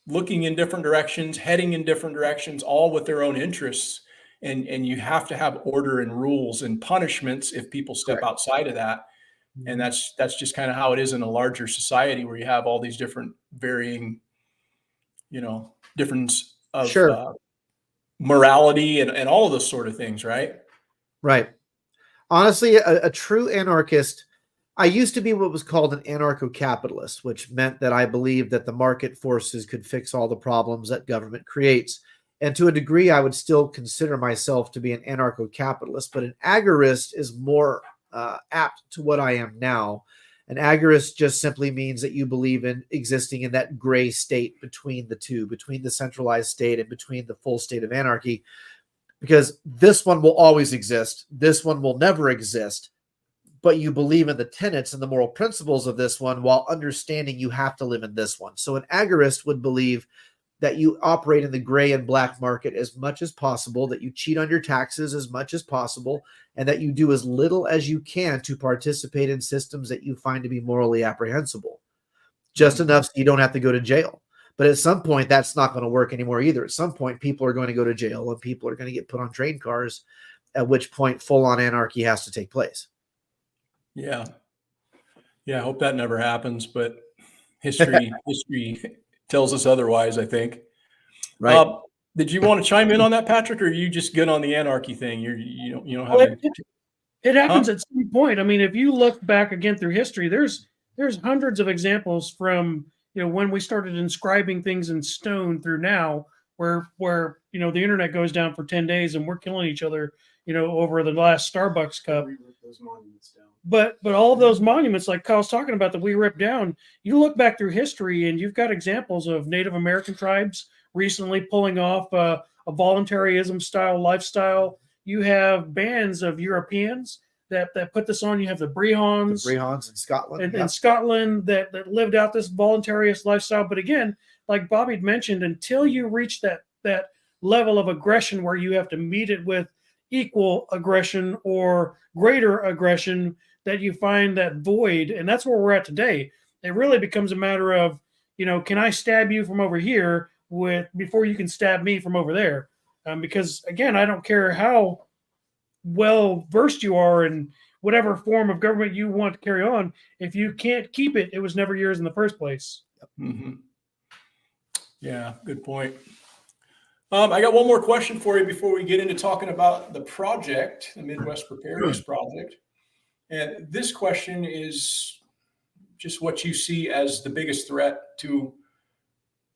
looking in different directions, heading in different directions, all with their own interests. And you have to have order and rules and punishments if people step Correct. outside of that. And that's just kind of how it is in a larger society where you have all these different varying, difference of Sure. morality and all of those sort of things, right? Right. Honestly, a true anarchist, I used to be what was called an anarcho-capitalist, which meant that I believed that the market forces could fix all the problems that government creates. And to a degree, I would still consider myself to be an anarcho-capitalist, but an agorist is more apt to what I am now. An agorist just simply means that you believe in existing in that gray state between the two, between the centralized state and between the full state of anarchy, because this one will always exist. This one will never exist. But you believe in the tenets and the moral principles of this one while understanding you have to live in this one. So an agorist would believe that you operate in the gray and black market as much as possible, that you cheat on your taxes as much as possible, and that you do as little as you can to participate in systems that you find to be morally apprehensible. Just enough so you don't have to go to jail. But at some point, that's not going to work anymore either. At some point, people are going to go to jail and people are going to get put on train cars, at which point full-on anarchy has to take place. Yeah. Yeah, I hope that never happens, but history tells us otherwise, I think. Right. Did you want to chime in on that, Patrick, or are you just good on the anarchy thing? You don't have Well, any... it happens at some point. I mean, if you look back again through history, there's hundreds of examples from, when we started inscribing things in stone through now, where the internet goes down for 10 days and we're killing each other, over the last Starbucks cup. those monuments down. But all those monuments, like Kyle's talking about, that we ripped down, you look back through history and you've got examples of Native American tribes recently pulling off a voluntarism style lifestyle. You have bands of Europeans that put this on. You have the Brehons In Scotland. in Scotland that lived out this voluntarist lifestyle. But again, like Bobby mentioned, until you reach that level of aggression where you have to meet it with equal aggression or greater aggression, that you find that void. And that's where we're at today. It really becomes a matter of, can I stab you from over here before you can stab me from over there? Because again, I don't care how well versed you are in whatever form of government you want to carry on. If you can't keep it, it was never yours in the first place. Mm-hmm. Yeah, good point. I got one more question for you before we get into talking about the project, the Midwest Preparedness Project. And this question is just what you see as the biggest threat to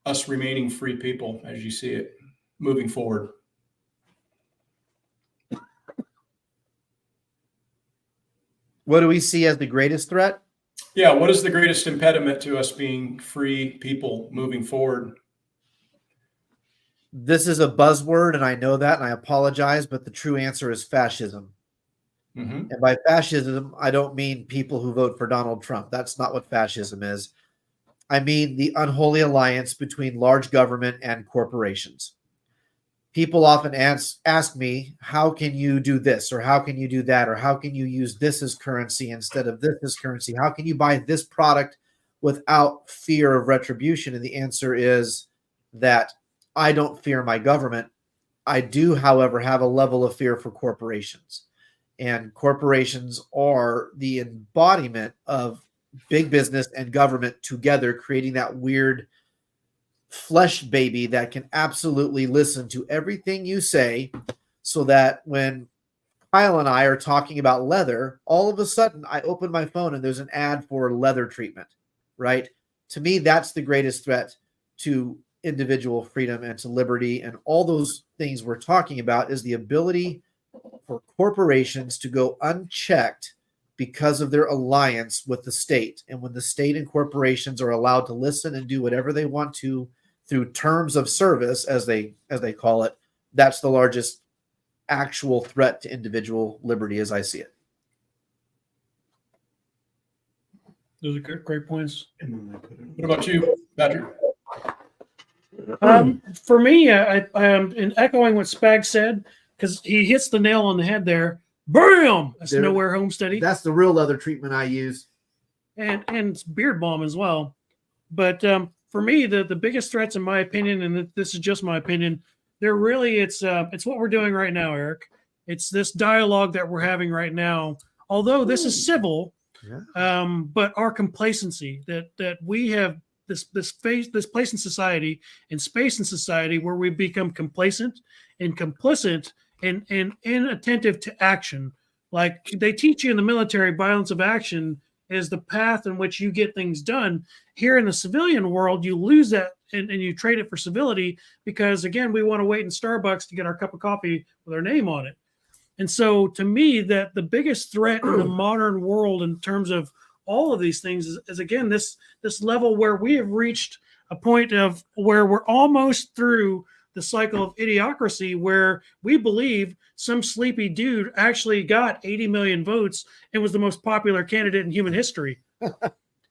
us remaining free people as you see it moving forward. What do we see as the greatest threat? Yeah, what is the greatest impediment to us being free people moving forward? This is a buzzword, and I know that, and I apologize, but the true answer is fascism. Mm-hmm. And by fascism, I don't mean people who vote for Donald Trump. That's not what fascism is. I mean the unholy alliance between large government and corporations. People often ask me, how can you do this, or how can you do that, or how can you use this as currency instead of this as currency? How can you buy this product without fear of retribution? And the answer is that I don't fear my government. I do, however, have a level of fear for corporations. And corporations are the embodiment of big business and government together, creating that weird flesh baby that can absolutely listen to everything you say, so that when Kyle and I are talking about leather, all of a sudden I open my phone and there's an ad for leather treatment, right? To me, that's the greatest threat to individual freedom and to liberty, and all those things we're talking about is the ability for corporations to go unchecked because of their alliance with the state. And when the state and corporations are allowed to listen and do whatever they want to through terms of service, as they call it, that's the largest actual threat to individual liberty as I see it. Those are great points. What about you, Patrick? For me, I am in echoing what Spag said, because he hits the nail on the head there. Bam! That's nowhere homesteady. That's the real leather treatment I use. And it's beard balm as well. But for me, the biggest threats, in my opinion, and this is just my opinion, they're really, it's what we're doing right now, Eric. It's this dialogue that we're having right now. Although this is civil, but our complacency that we have this place in society and space in society where we become complacent and complicit and inattentive to action. Like they teach you in the military, violence of action is the path in which you get things done. Here in the civilian world, you lose that and you trade it for civility because, again, we want to wait in Starbucks to get our cup of coffee with our name on it. And so to me, that the biggest threat in the modern world in terms of all of these things is again, this level where we have reached a point of where we're almost through the cycle of idiocracy, where we believe some sleepy dude actually got 80 million votes and was the most popular candidate in human history.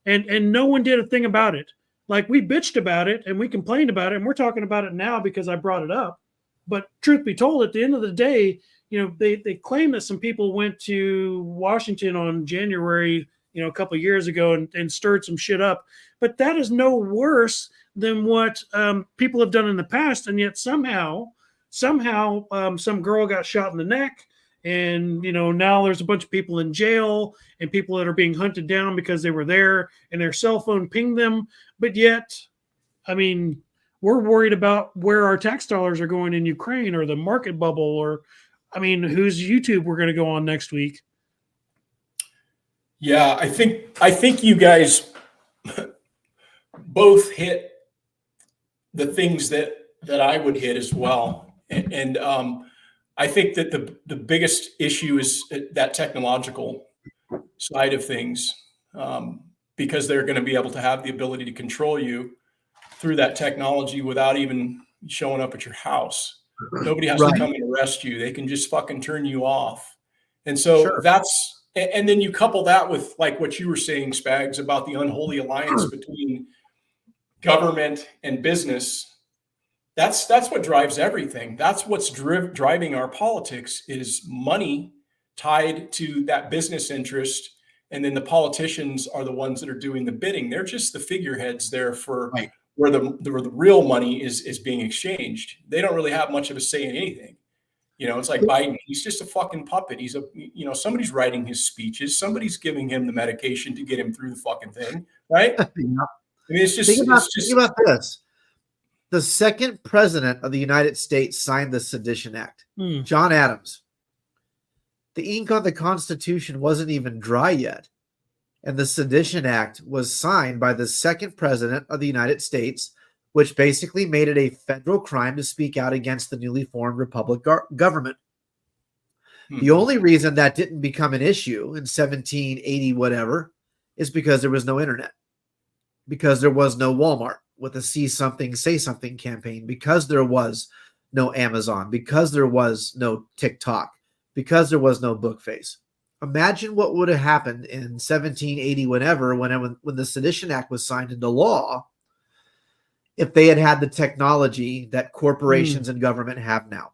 and no one did a thing about it. Like, we bitched about it and we complained about it, and we're talking about it now because I brought it up. But truth be told, at the end of the day, they claim that some people went to Washington on January, a couple of years ago and stirred some shit up. But that is no worse than what people have done in the past. And yet somehow some girl got shot in the neck. And, now there's a bunch of people in jail and people that are being hunted down because they were there and their cell phone pinged them. But yet, we're worried about where our tax dollars are going in Ukraine or the market bubble or, whose YouTube we're going to go on next week. Yeah, I think you guys both hit the things that I would hit as well. And I think that the biggest issue is that technological side of things, because they're going to be able to have the ability to control you through that technology without even showing up at your house. Nobody has to come and arrest you. They can just fucking turn you off. And so and then you couple that with like what you were saying, Spags, about the unholy alliance between government and business. That's what drives everything. That's what's driving our politics, is money tied to that business interest. And then the politicians are the ones that are doing the bidding. They're just the figureheads there for where the real money is being exchanged. They don't really have much of a say in anything. It's like Biden. He's just a fucking puppet. He's somebody's writing his speeches. Somebody's giving him the medication to get him through the fucking thing. Right. I mean, it's just, think about this. The second president of the United States signed the Sedition Act, John Adams. The ink on the Constitution wasn't even dry yet. And the Sedition Act was signed by the second president of the United States, which basically made it a federal crime to speak out against the newly formed republic government. The only reason that didn't become an issue in 1780 whatever is because there was no internet, because there was no Walmart with a see something, say something campaign, because there was no Amazon, because there was no TikTok, because there was no Bookface. Imagine what would have happened in 1780, whenever, when the Sedition Act was signed into law, if they had the technology that corporations and government have now.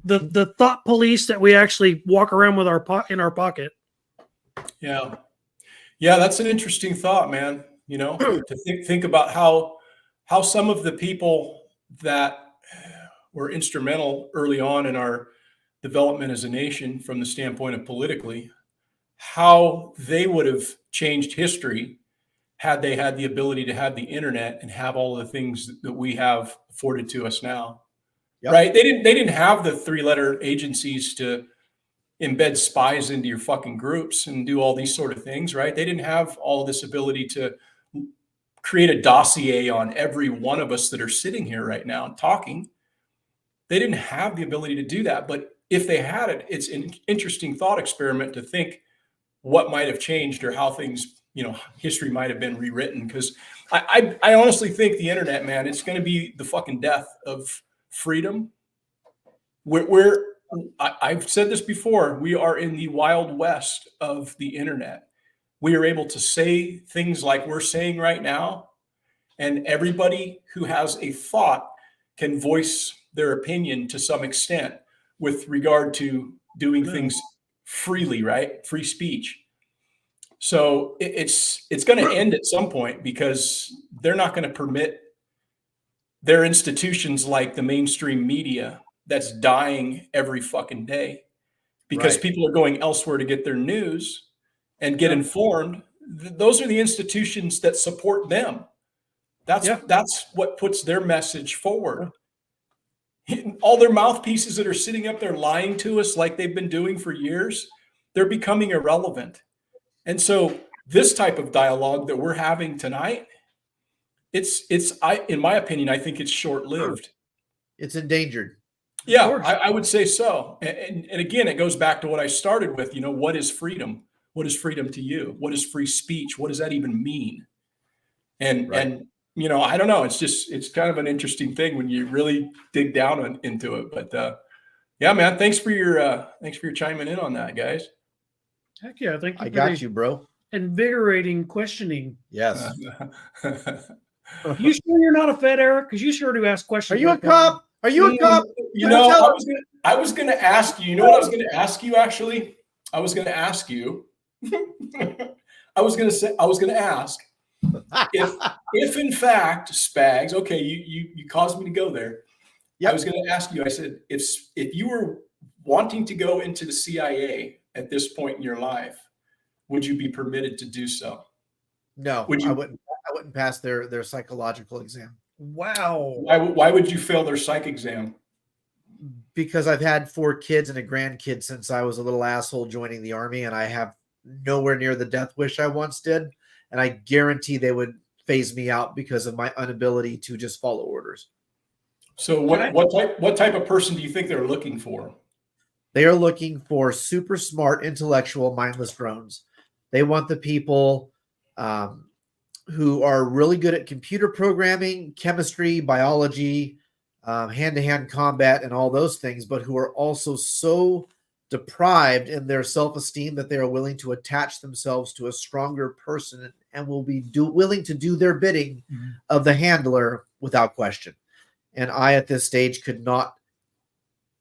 The thought police that we actually walk around with in our pocket. Yeah, that's an interesting thought, man. To think about how some of the people that were instrumental early on in our development as a nation, from the standpoint of politically, how they would have changed history had they had the ability to have the internet and have all of the things that we have afforded to us now. Right? They didn't have the 3-letter agencies to embed spies into your fucking groups and do all these sort of things, right? They didn't have all this ability to create a dossier on every one of us that are sitting here right now and talking. They didn't have the ability to do that. But if they had it, it's an interesting thought experiment to think what might have changed, or how things, history might have been rewritten. Because I honestly think the internet, man, it's going to be the fucking death of freedom. I've said this before, we are in the wild west of the internet. We are able to say things like we're saying right now, and everybody who has a thought can voice their opinion to some extent with regard to doing things freely, right? Free speech. So it's going to end at some point, because they're not going to permit their institutions like the mainstream media that's dying every fucking day, because people are going elsewhere to get their news and get informed. Those are the institutions that support them. That's what puts their message forward. All their mouthpieces that are sitting up there lying to us like they've been doing for years, they're becoming irrelevant. And so this type of dialogue that we're having tonight, in my opinion, I think it's short-lived. It's endangered. Yeah, I would say so. And again, it goes back to what I started with. What is freedom? What is freedom to you? What is free speech? What does that even mean? And I don't know. It's kind of an interesting thing when you really dig down into it. But yeah, man, thanks for your chiming in on that, guys. Heck yeah, thank you. I got you, bro. Invigorating questioning. Yes. You sure you're not a Fed, Eric? Because you sure do ask questions. Are you a cop? Are you a cop? I was going to ask you. You know what I was going to ask you? Actually, I was going to ask you. I was going to ask if in fact, Spags. Okay, you caused me to go there. I was going to ask you. I said, if you were wanting to go into the CIA at this point in your life, would you be permitted to do so? No, I wouldn't. I wouldn't pass their psychological exam. Wow. Why would you fail their psych exam? Because I've had 4 kids and a grandkid since I was a little asshole joining the Army, and I have nowhere near the death wish I once did. And I guarantee they would phase me out because of my inability to just follow orders. So what type of person do you think they're looking for? They are looking for super smart, intellectual, mindless drones. They want the people who are really good at computer programming, chemistry, biology, hand-to-hand combat, and all those things, but who are also so deprived in their self-esteem that they are willing to attach themselves to a stronger person and will be willing to do their bidding of the handler without question. And I, at this stage, could not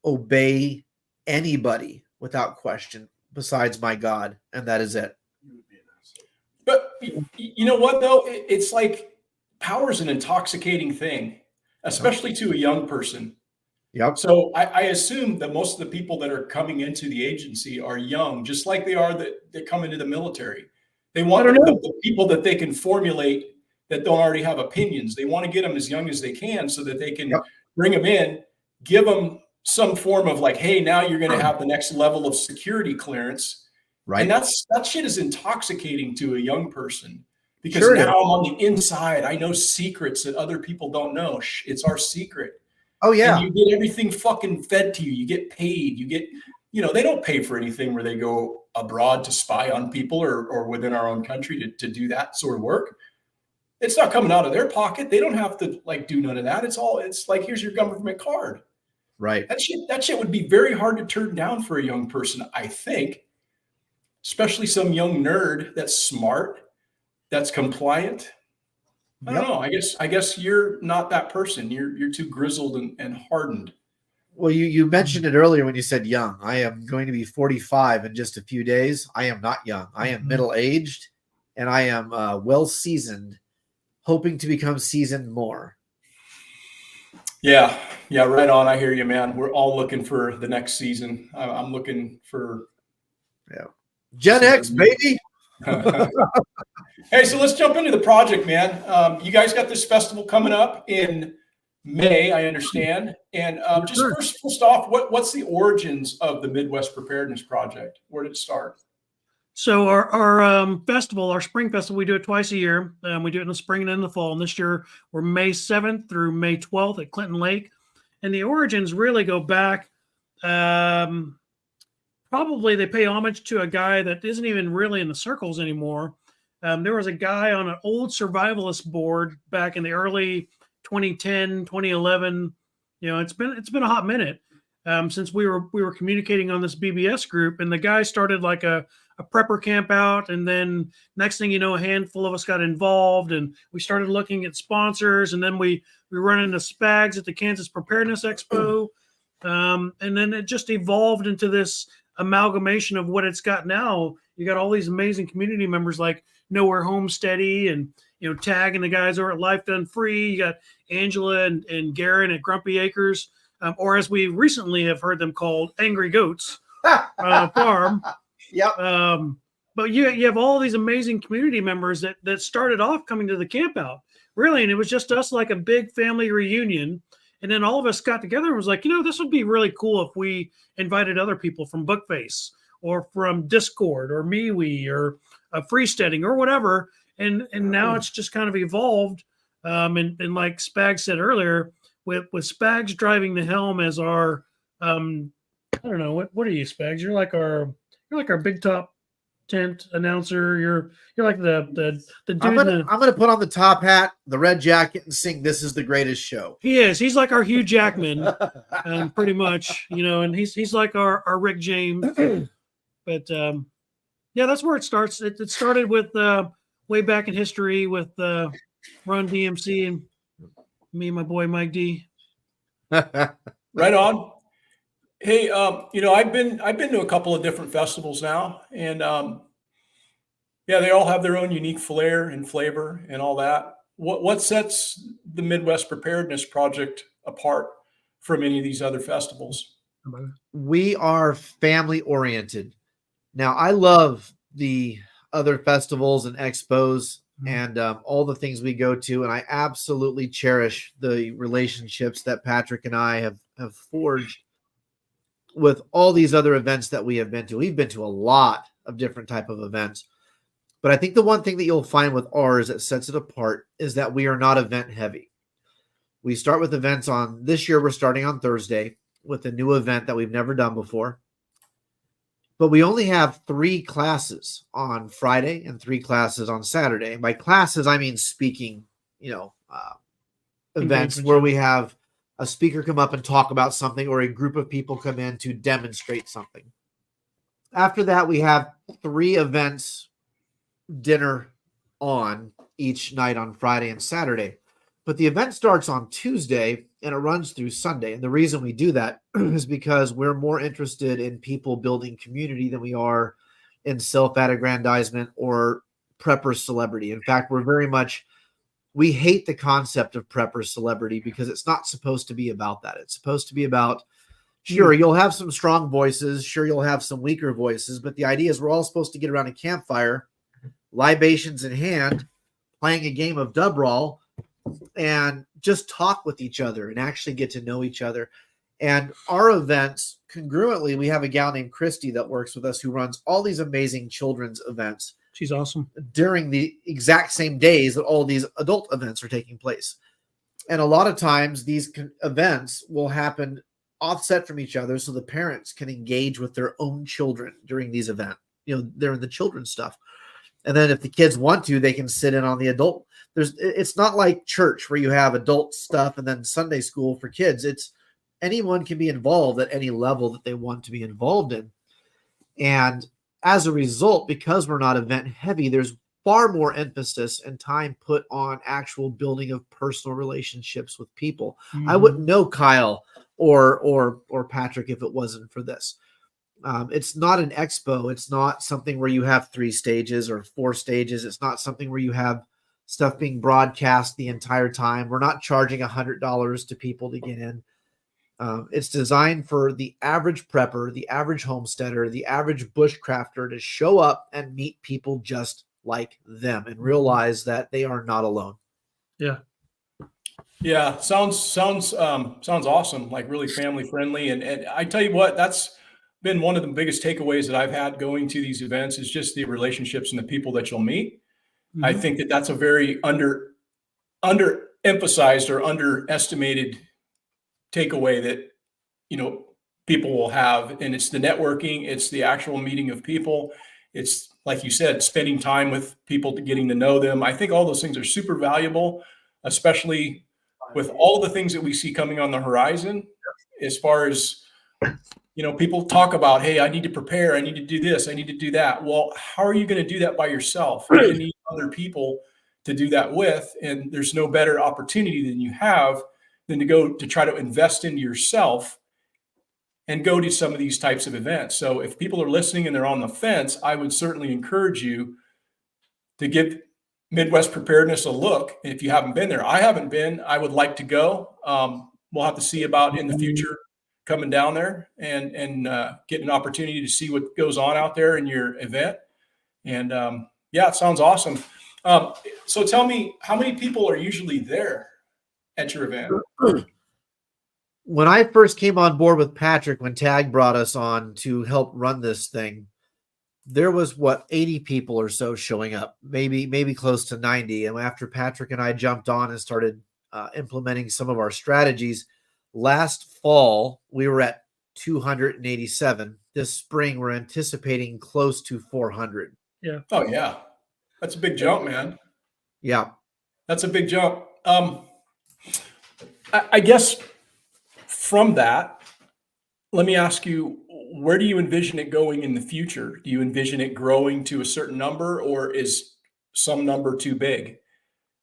obey anybody without question besides my God, and that is it. But you know what, though? It's like power is an intoxicating thing, especially to a young person. Yep. So I assume that most of the people that are coming into the agency are young, just like they are that come into the military. They want the people that they can formulate that don't already have opinions. They want to get them as young as they can so that they can bring them in, give them some form of like, hey, now you're going to have the next level of security clearance. Right. And that shit is intoxicating to a young person because now I'm on the inside. I know secrets that other people don't know. It's our secret. Oh, yeah. And you get everything fucking fed to you. You get paid. You get, they don't pay for anything where they go abroad to spy on people or within our own country to do that sort of work. It's not coming out of their pocket. They don't have to do none of that. It's like, here's your government card. Right. That shit would be very hard to turn down for a young person, I think. Especially some young nerd that's smart, that's compliant. I don't know. I guess you're not that person. You're too grizzled and hardened. Well, you mentioned it earlier when you said young. I am going to be 45 in just a few days. I am not young. I am middle-aged, and I am well-seasoned, hoping to become seasoned more. Yeah, right on. I hear you, man. We're all looking for the next season. I'm looking for Gen X, baby. Hey, so let's jump into the project, man. You guys got this festival coming up in May, I understand. And just first off, what's the origins of the Midwest Preparedness Project? Where did it start? So our festival, our spring festival, we do it twice a year. We do it in the spring and in the fall. And this year we're May 7th through May 12th at Clinton Lake. And the origins really go back. Probably they pay homage to a guy that isn't even really in the circles anymore. There was a guy on an old survivalist board back in the early 2010, 2011. It's been a hot minute since we were communicating on this BBS group, and the guy started like a prepper camp out, and then next thing you know, a handful of us got involved, and we started looking at sponsors, and then we run into Spags at the Kansas Preparedness Expo, and then it just evolved into this amalgamation of what it's got now. You got all these amazing community members like Nowhere Homesteady and Tag and the guys over at Life Done Free. You got Angela and Garen at Grumpy Acres, or as we recently have heard them called, Angry Goats Farm. Yep. But you have all these amazing community members that started off coming to the camp out, really, and it was just us, like a big family reunion. And then all of us got together and was like, this would be really cool if we invited other people from Bookface or from Discord or MeWe or Freesteading or whatever. And now it's just kind of evolved. And like Spags said earlier, with Spags driving the helm as our, I don't know, what are you, Spags? You're like our big top tent announcer. You're like the dude. I'm gonna put on the top hat, the red jacket, and sing "This Is the Greatest Show." He is. He's like our Hugh Jackman, pretty much. And he's like our Rick James. But that's where it starts. It started with way back in history with Run DMC and me and my boy Mike D. Right on. Hey, I've been to a couple of different festivals now, and they all have their own unique flair and flavor and all that. What sets the Midwest Preparedness Project apart from any of these other festivals? We are family oriented. Now, I love the other festivals and expos and all the things we go to, and I absolutely cherish the relationships that Patrick and I have forged with all these other events that we have been to. We've been to a lot of different type of events, but I think the one thing that you'll find with ours that sets it apart is that we are not event heavy. We start with events on this year. We're starting on Thursday with a new event that we've never done before. But we only have 3 classes on Friday and 3 classes on Saturday. And by classes, I mean speaking, events where we have a speaker come up and talk about something, or a group of people come in to demonstrate something. After that, we have 3 events, dinner on each night on Friday and Saturday. But the event starts on Tuesday and it runs through Sunday. And the reason we do that is because we're more interested in people building community than we are in self-aggrandizement or prepper celebrity. In fact, we hate the concept of prepper celebrity because it's not supposed to be about that. It's supposed to be about, sure, you'll have some strong voices. Sure, you'll have some weaker voices. But the idea is we're all supposed to get around a campfire, libations in hand, playing a game of dub brawl, and just talk with each other and actually get to know each other. And our events, congruently, we have a gal named Christy that works with us who runs all these amazing children's events. She's awesome. During the exact same days that all these adult events are taking place. And a lot of times these events will happen offset from each other so the parents can engage with their own children during these events. They're in the children's stuff. And then if the kids want to, they can sit in on the adult. It's not like church where you have adult stuff and then Sunday school for kids. It's anyone can be involved at any level that they want to be involved in. And as a result, because we're not event heavy, there's far more emphasis and time put on actual building of personal relationships with people. I wouldn't know Kyle or Patrick if it wasn't for this. It's not an expo. It's not something where you have 3 stages or 4 stages. It's not something where you have stuff being broadcast the entire time. We're not charging $100 to people to get in. It's designed for the average prepper, the average homesteader, the average bushcrafter to show up and meet people just like them and realize that they are not alone. Yeah. Yeah. Sounds awesome. Like really family friendly. And I tell you what, that's been one of the biggest takeaways that I've had going to these events is just the relationships and the people that you'll meet. Mm-hmm. I think that that's a very underemphasized or underestimated takeaway that, people will have. And it's the networking. It's the actual meeting of people. It's like you said, spending time with people, getting to know them. I think all those things are super valuable, especially with all the things that we see coming on the horizon, as far as, people talk about, hey, I need to prepare. I need to do this. I need to do that. Well, how are you going to do that by yourself? You're going to need other people to do that with. And there's no better opportunity than you have than to go to try to invest into yourself and go to some of these types of events. So if people are listening and they're on the fence, I would certainly encourage you to give Midwest Preparedness a look. And if you haven't been there, I haven't been, I would like to go. We'll have to see about in the future coming down there and get an opportunity to see what goes on out there in your event. And it sounds awesome. So tell me, how many people are usually there at your event? When I first came on board with Patrick, when Tag brought us on to help run this thing, there was 80 people or so showing up, maybe close to 90. And after Patrick and I jumped on and started implementing some of our strategies, last fall, we were at 287. This spring, we're anticipating close to 400. Yeah. Oh, yeah. That's a big jump, man. Yeah. That's a big jump. I guess from that, let me ask you, where do you envision it going in the future? Do you envision it growing to a certain number, or is some number too big?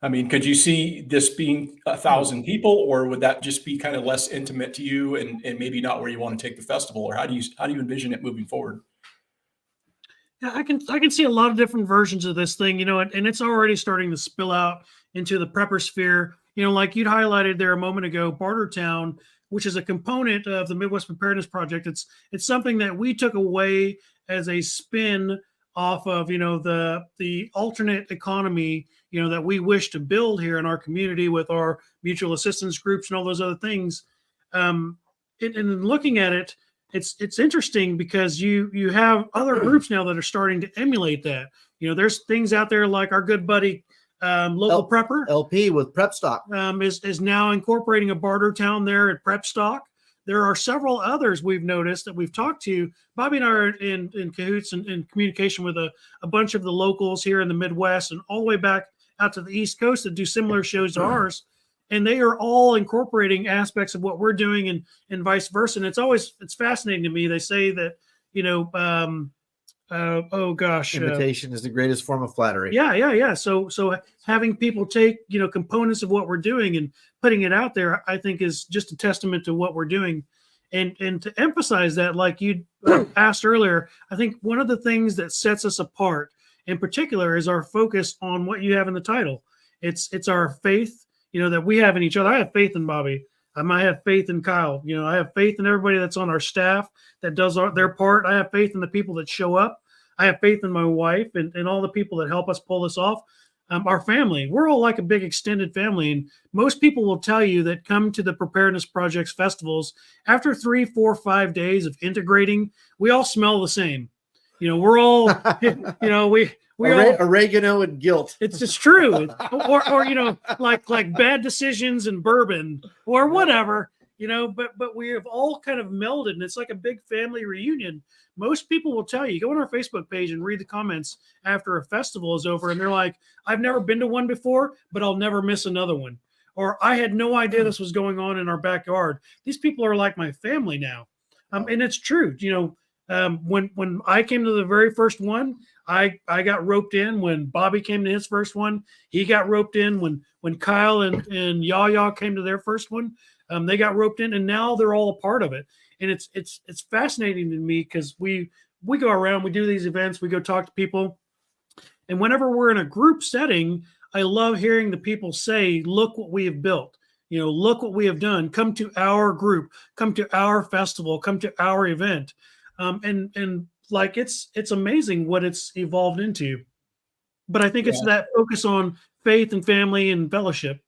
I mean, could you see this being 1,000 people, or would that just be kind of less intimate to you and maybe not where you want to take the festival? Or how do you envision it moving forward? Yeah, I can see a lot of different versions of this thing, and it's already starting to spill out into the prepper sphere. Like you'd highlighted there a moment ago, Bartertown, which is a component of the Midwest Preparedness Project. It's something that we took away as a spin off of, the alternate economy, that we wish to build here in our community with our mutual assistance groups and all those other things. And looking at it, it's interesting because you have other groups now that are starting to emulate that. There's things out there like our good buddy Local Prepper LP with Prep Stock. is now incorporating a barter town there at Prep Stock. There are several others we've noticed that we've talked to. Bobby and I are in cahoots and in communication with a bunch of the locals here in the Midwest and all the way back out to the East Coast that do similar shows to ours. And they are all incorporating aspects of what we're doing and vice versa. And it's fascinating to me. They say that, Imitation is the greatest form of flattery. Yeah. So having people take, components of what we're doing and putting it out there, I think is just a testament to what we're doing. And to emphasize that, like you asked earlier, I think one of the things that sets us apart in particular is our focus on what you have in the title. It's our faith, that we have in each other. I have faith in Bobby. I have faith in Kyle. I have faith in everybody that's on our staff that does their part. I have faith in the people that show up. I have faith in my wife and all the people that help us pull this off. Our family, we're all like a big extended family. And most people will tell you that come to the Preparedness Project's festivals, after 3, 4, 5 days of integrating, we all smell the same. We're all, we all, oregano and guilt. It's just true. or like bad decisions and bourbon or whatever, but we have all kind of melded and it's like a big family reunion. Most people will tell you, go on our Facebook page and read the comments after a festival is over. And they're like, I've never been to one before, but I'll never miss another one. Or I had no idea this was going on in our backyard. These people are like my family now. And it's true. When I came to the very first one, I got roped in. When Bobby came to his first one, he got roped in. When Kyle and Yaya came to their first one, they got roped in, and now they're all a part of it. And it's fascinating to me because we go around, we do these events, we go talk to people, and whenever we're in a group setting, I love hearing the people say, "Look what we have built. Look what we have done. Come to our group. Come to our festival. Come to our event." And like it's amazing what it's evolved into. But I think it's that focus on faith and family and fellowship.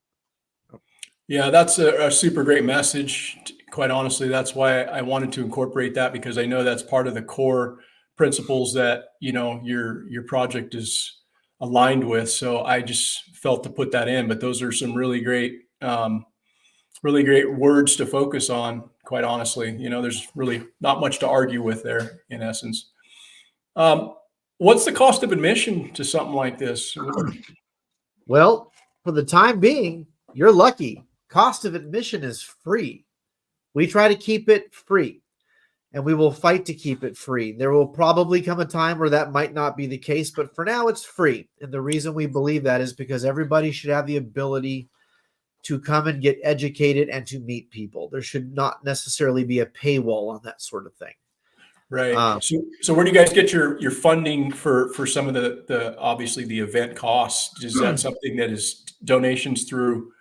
Yeah, that's a super great message. Quite honestly, that's why I wanted to incorporate that, because I know that's part of the core principles that your project is aligned with. So I just felt to put that in. But those are some really great words to focus on. Quite honestly, there's really not much to argue with there in essence. What's the cost of admission to something like this? Well, for the time being, you're lucky. Cost of admission is free. We try to keep it free, and we will fight to keep it free. There will probably come a time where that might not be the case, but for now it's free. And the reason we believe that is because everybody should have the ability to come and get educated and to meet people. There should not necessarily be a paywall on that sort of thing. Right. So where do you guys get your funding for some of the obviously the event costs? Is that something that is donations through?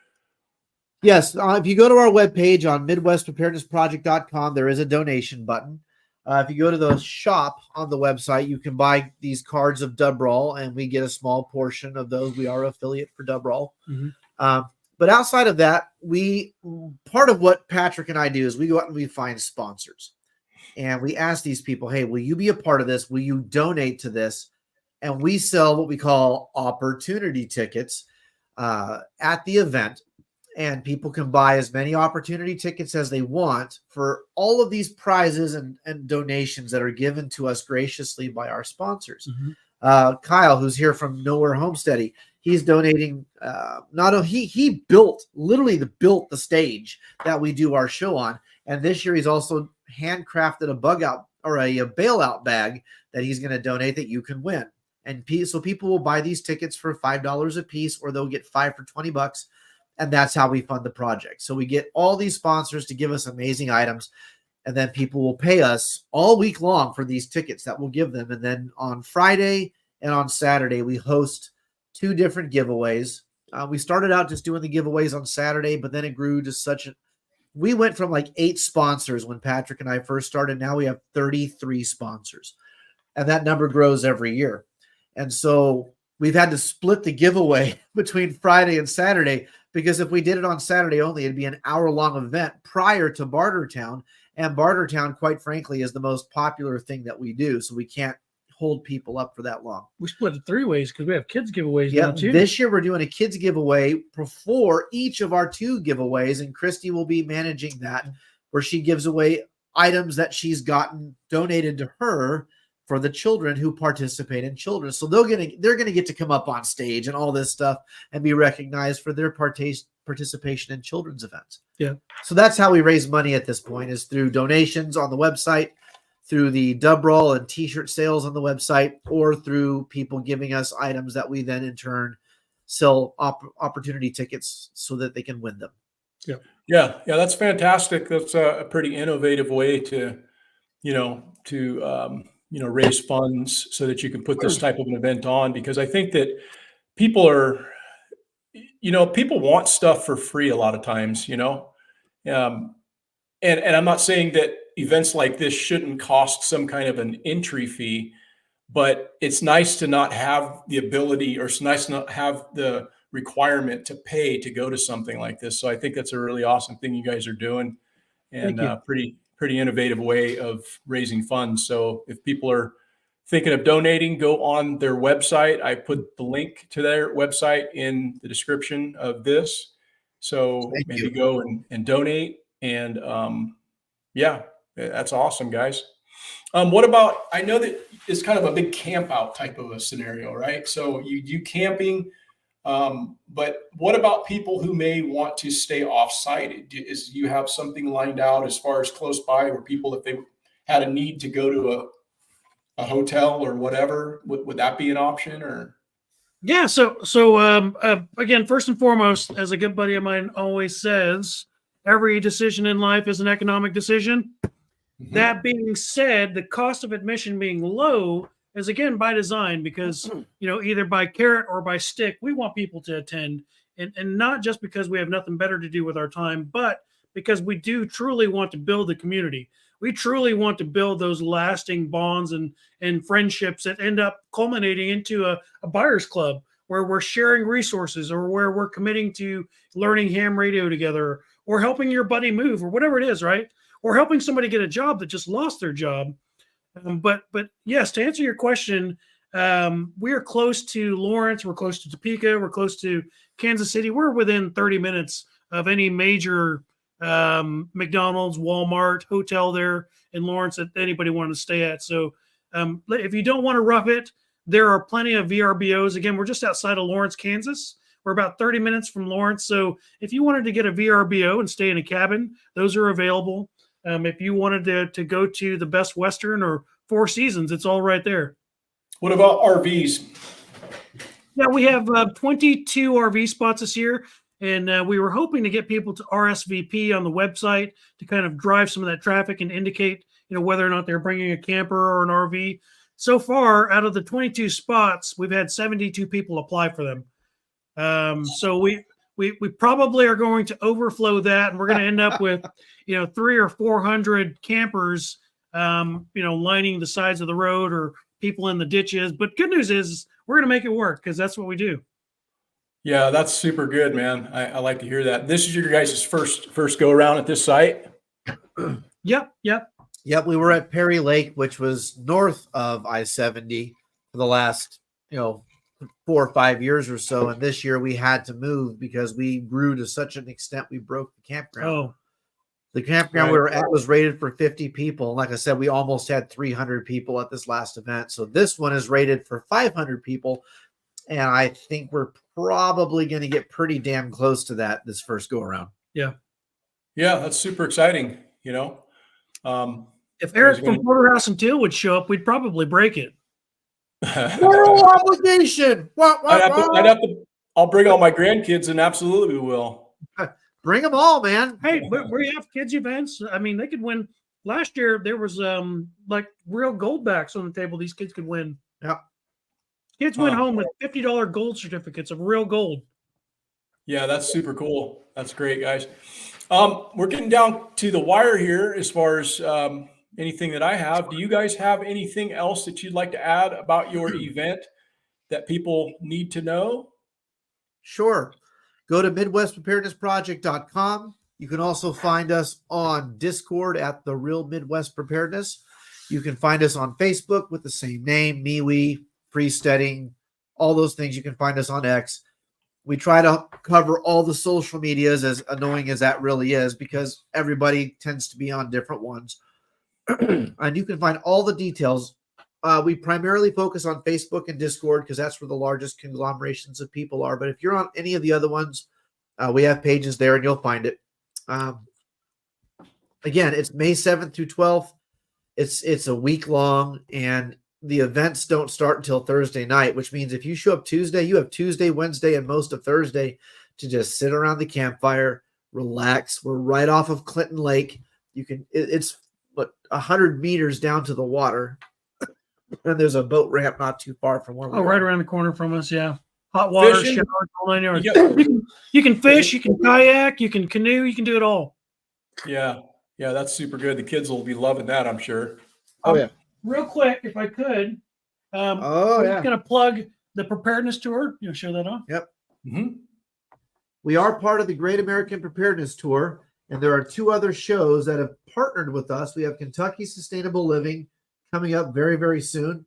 Yes. If you go to our webpage on MidwestPreparednessProject.com, there is a donation button. If you go to the shop on the website, you can buy these cards of Dubrawl, and we get a small portion of those. We are affiliate for Dubrawl. Mm-hmm. But outside of that, part of what Patrick and I do is we go out and we find sponsors. And we ask these people, hey, will you be a part of this? Will you donate to this? And we sell what we call opportunity tickets at the event. And people can buy as many opportunity tickets as they want for all of these prizes and donations that are given to us graciously by our sponsors. Mm-hmm. Kyle, who's here from Nowhere Homesteading, he's donating. He literally built the stage that we do our show on. And this year he's also handcrafted a bug out or a bailout bag that he's going to donate that you can win. And so people will buy these tickets for $5 a piece, or they'll get 5 for $20. And that's how we fund the project. So we get all these sponsors to give us amazing items. And then people will pay us all week long for these tickets that we'll give them. And then on Friday and on Saturday, we host 2 different giveaways. We started out just doing the giveaways on Saturday, but then it grew to we went from like 8 sponsors when Patrick and I first started. Now we have 33 sponsors, and that number grows every year. And so we've had to split the giveaway between Friday and Saturday, because if we did it on Saturday only, it'd be an hour-long event prior to Bartertown. And Bartertown, quite frankly, is the most popular thing that we do. So we can't hold people up for that long. We split it 3 ways because we have kids giveaways Yeah, now too. this year we're doing a kids giveaway before each of our 2 giveaways, and Christy will be managing that, where she gives away items that she's gotten donated to her for the children who participate in children. So they're gonna get to come up on stage and all this stuff and be recognized for their participation in children's events. Yeah. So that's how we raise money at this point, is through donations on the website, through the dub roll and t-shirt sales on the website, or through people giving us items that we then in turn sell opportunity tickets so that they can win them. Yeah, that's fantastic. That's a pretty innovative way to, raise funds so that you can put this type of an event on, because I think that people want stuff for free a lot of times, and I'm not saying that events like this shouldn't cost some kind of an entry fee, but it's nice to not have the ability, or it's nice to not have the requirement to pay to go to something like this. So I think that's a really awesome thing you guys are doing, and pretty innovative way of raising funds. So if people are thinking of donating, go on their website. I put the link to their website in the description of this. So maybe go and donate. And that's awesome, guys. What about, I know that it's kind of a big camp out type of a scenario, right? So you do camping, but what about people who may want to stay off-site? You have something lined out as far as close by, where people, if they had a need to go to a hotel or whatever, would that be an option? Or Yeah. So again, first and foremost, as a good buddy of mine always says, every decision in life is an economic decision. That being said, the cost of admission being low is again by design, because either by carrot or by stick, we want people to attend, and not just because we have nothing better to do with our time, but because we do truly want to build the community. We truly want to build those lasting bonds and friendships that end up culminating into a buyers club, where we're sharing resources, or where we're committing to learning ham radio together, or helping your buddy move, or whatever it is, right? Or helping somebody get a job that just lost their job. But yes, to answer your question, we are close to Lawrence, we're close to Topeka, we're close to Kansas City. We're within 30 minutes of any major McDonald's, Walmart, hotel there in Lawrence that anybody wanted to stay at. So if you don't want to rough it, there are plenty of VRBOs. Again, we're just outside of Lawrence, Kansas. We're about 30 minutes from Lawrence. So if you wanted to get a VRBO and stay in a cabin, those are available. If you wanted to go to the Best Western or Four Seasons, it's all right there. what about RVs? Yeah, we have 22 RV spots this year, and we were hoping to get people to RSVP on the website to kind of drive some of that traffic and indicate, whether or not they're bringing a camper or an RV. So far, out of the 22 spots, we've had 72 people apply for them. So we probably are going to overflow that, and we're going to end up with 300 or 400 campers lining the sides of the road, or people in the ditches. But good news is we're going to make it work, because that's what we do. Yeah, that's super good, man. I like to hear that. This is your guys' first go around at this site? Yep. We were at Perry Lake, which was north of I-70 for the last 4 or 5 years or so, and this year we had to move because we grew to such an extent we broke the campground. The campground we were at was rated for 50 people. Like I said, we almost had 300 people at this last event. So this one is rated for 500 people, and I think we're probably going to get pretty damn close to that this first go around. Yeah, that's super exciting. If Eric from Porterhouse and Teal would show up, we'd probably break it. Moral obligation. I'll bring all my grandkids, and absolutely we will. Bring them all, man. Hey, where you have kids events, I mean, they could win. Last year there was like real gold backs on the table thing kids could win. Yeah. Kids went home with $50 gold certificates of real gold. Yeah, that's super cool. That's great, guys. We're getting down to the wire here as far as anything that I have. Do you guys have anything else that you'd like to add about your event that people need to know? Sure. Go to MidwestPreparednessProject.com. You can also find us on Discord at The Real Midwest Preparedness. You can find us on Facebook with the same name, MeWe, Freesteading, all those things. You can find us on X. We try to cover all the social medias, as annoying as that really is, because everybody tends to be on different ones. And you can find all the details. We primarily focus on Facebook and Discord because that's where the largest conglomerations of people are. But if you're on any of the other ones, we have pages there and you'll find it. Again, it's May 7th through 12th. It's a week long, and the events don't start until Thursday night, which means if you show up Tuesday, you have Tuesday, Wednesday, and most of Thursday to just sit around the campfire, relax. We're right off of Clinton Lake. It's 100 meters down to the water, and there's a boat ramp not too far from where we are. Right around the corner from us. Yeah, hot water, Fishing? showers, all 9 yards. You can fish, you can kayak, you can canoe, you can do it all. Yeah, that's super good. The kids will be loving that, I'm sure. Oh yeah. Real quick, if I could, I'm yeah. going to plug the preparedness tour. You'll show that on. Yep. Mm-hmm. We are part of the Great American Preparedness Tour, and there are 2 other shows that have partnered with us. We have Kentucky Sustainable Living coming up very, very soon.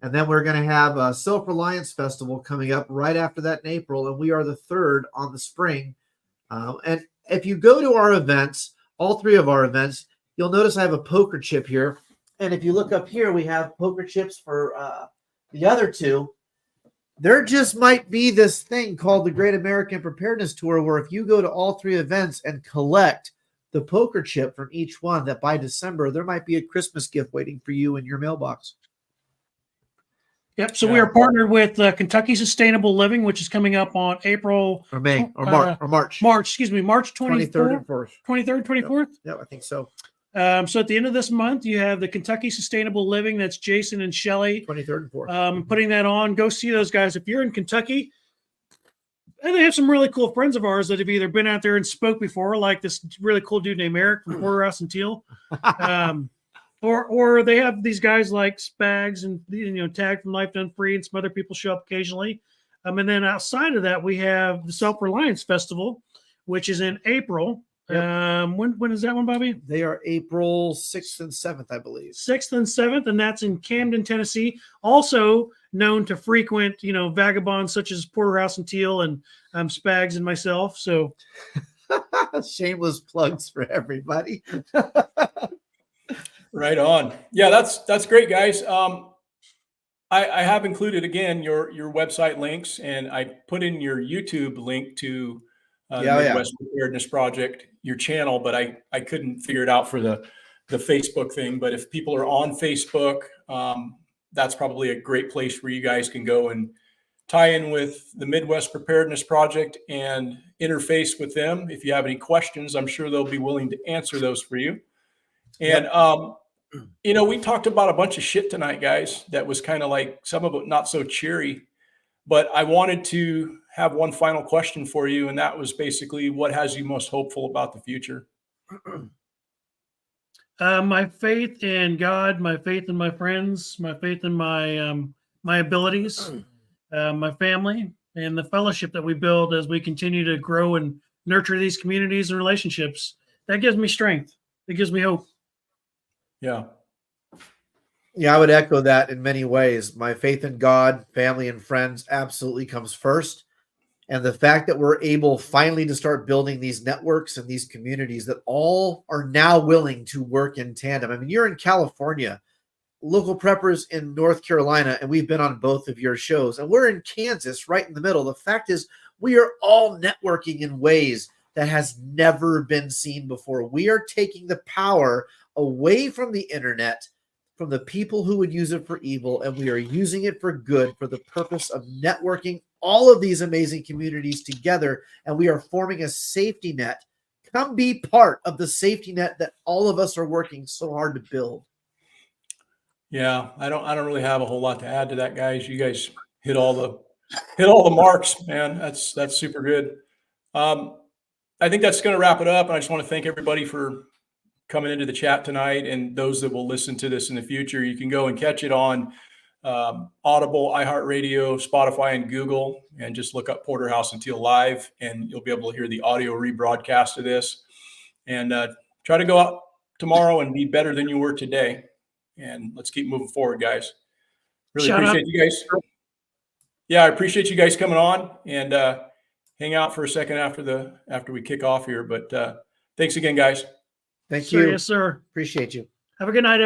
And then we're going to have a Self-Reliance Festival coming up right after that in April, and we are the 3rd on the spring. And if you go to our events, all 3 of our events, you'll notice I have a poker chip here. And if you look up here, we have poker chips for the other 2. There just might be this thing called the Great American Preparedness Tour, where if you go to all 3 events and collect the poker chip from each one, that by December, there might be a Christmas gift waiting for you in your mailbox. Yep. So we are partnered with Kentucky Sustainable Living, which is coming up on April Or May, or March. March 23rd 23rd and 4th. 23rd, 24th. Yeah, I think so. So at the end of this month, you have the Kentucky Sustainable Living. That's Jason and Shelly. 23rd and 4th. Putting that on. Go see those guys. If you're in Kentucky, and they have some really cool friends of ours that have either been out there and spoke before, like this really cool dude named Eric from Porterhouse and Teal. Or they have these guys like Spags and Tag from Life Done Free, and some other people show up occasionally. And then outside of that, we have the Self-Reliance Festival, which is in April. Yep. When is that one, Bobby? They are April 6th and 7th, I believe. 6th and 7th, and that's in Camden, Tennessee. Also known to frequent, vagabonds such as Porterhouse and Teal and Spags and myself. So shameless plugs for everybody. Right on. Yeah, that's great, guys. I have included again your website links, and I put in your YouTube link to Midwest Preparedness Project, your channel, but I couldn't figure it out for the Facebook thing. But if people are on Facebook, that's probably a great place where you guys can go and tie in with the Midwest Preparedness Project and interface with them. If you have any questions, I'm sure they'll be willing to answer those for you. And, we talked about a bunch of shit tonight, guys, that was kind of like some of it not so cheery, but I wanted to have one final question for you. And that was basically, what has you most hopeful about the future? My faith in God, my faith in my friends, my faith in my abilities, my family, and the fellowship that we build as we continue to grow and nurture these communities and relationships. That gives me strength. It gives me hope. Yeah. Yeah, I would echo that in many ways. My faith in God, family, and friends absolutely comes first. And the fact that we're able finally to start building these networks and these communities that all are now willing to work in tandem. I mean, you're in California, local preppers in North Carolina, and we've been on both of your shows. And we're in Kansas, right in the middle. The fact is, we are all networking in ways that has never been seen before. We are taking the power away from the internet, from the people who would use it for evil, and we are using it for good, for the purpose of networking all of these amazing communities together, and we are forming a safety net. Come be part of the safety net that all of us are working so hard to build. Yeah, I don't really have a whole lot to add to that, guys. You guys hit all the marks, man. That's super good. I think that's going to wrap it up. And I just want to thank everybody for coming into the chat tonight, and those that will listen to this in the future. You can go and catch it on Audible, iHeartRadio, Spotify, and Google, and just look up Porterhouse and Teal Live, and you'll be able to hear the audio rebroadcast of this. And try to go out tomorrow and be better than you were today. and let's keep moving forward, guys. Really Shout out. appreciate you guys. Yeah, I appreciate you guys coming on and hang out for a second after we kick off here. But thanks again, guys. Thank Sir, you. yes, sir. Appreciate you. Have a good night.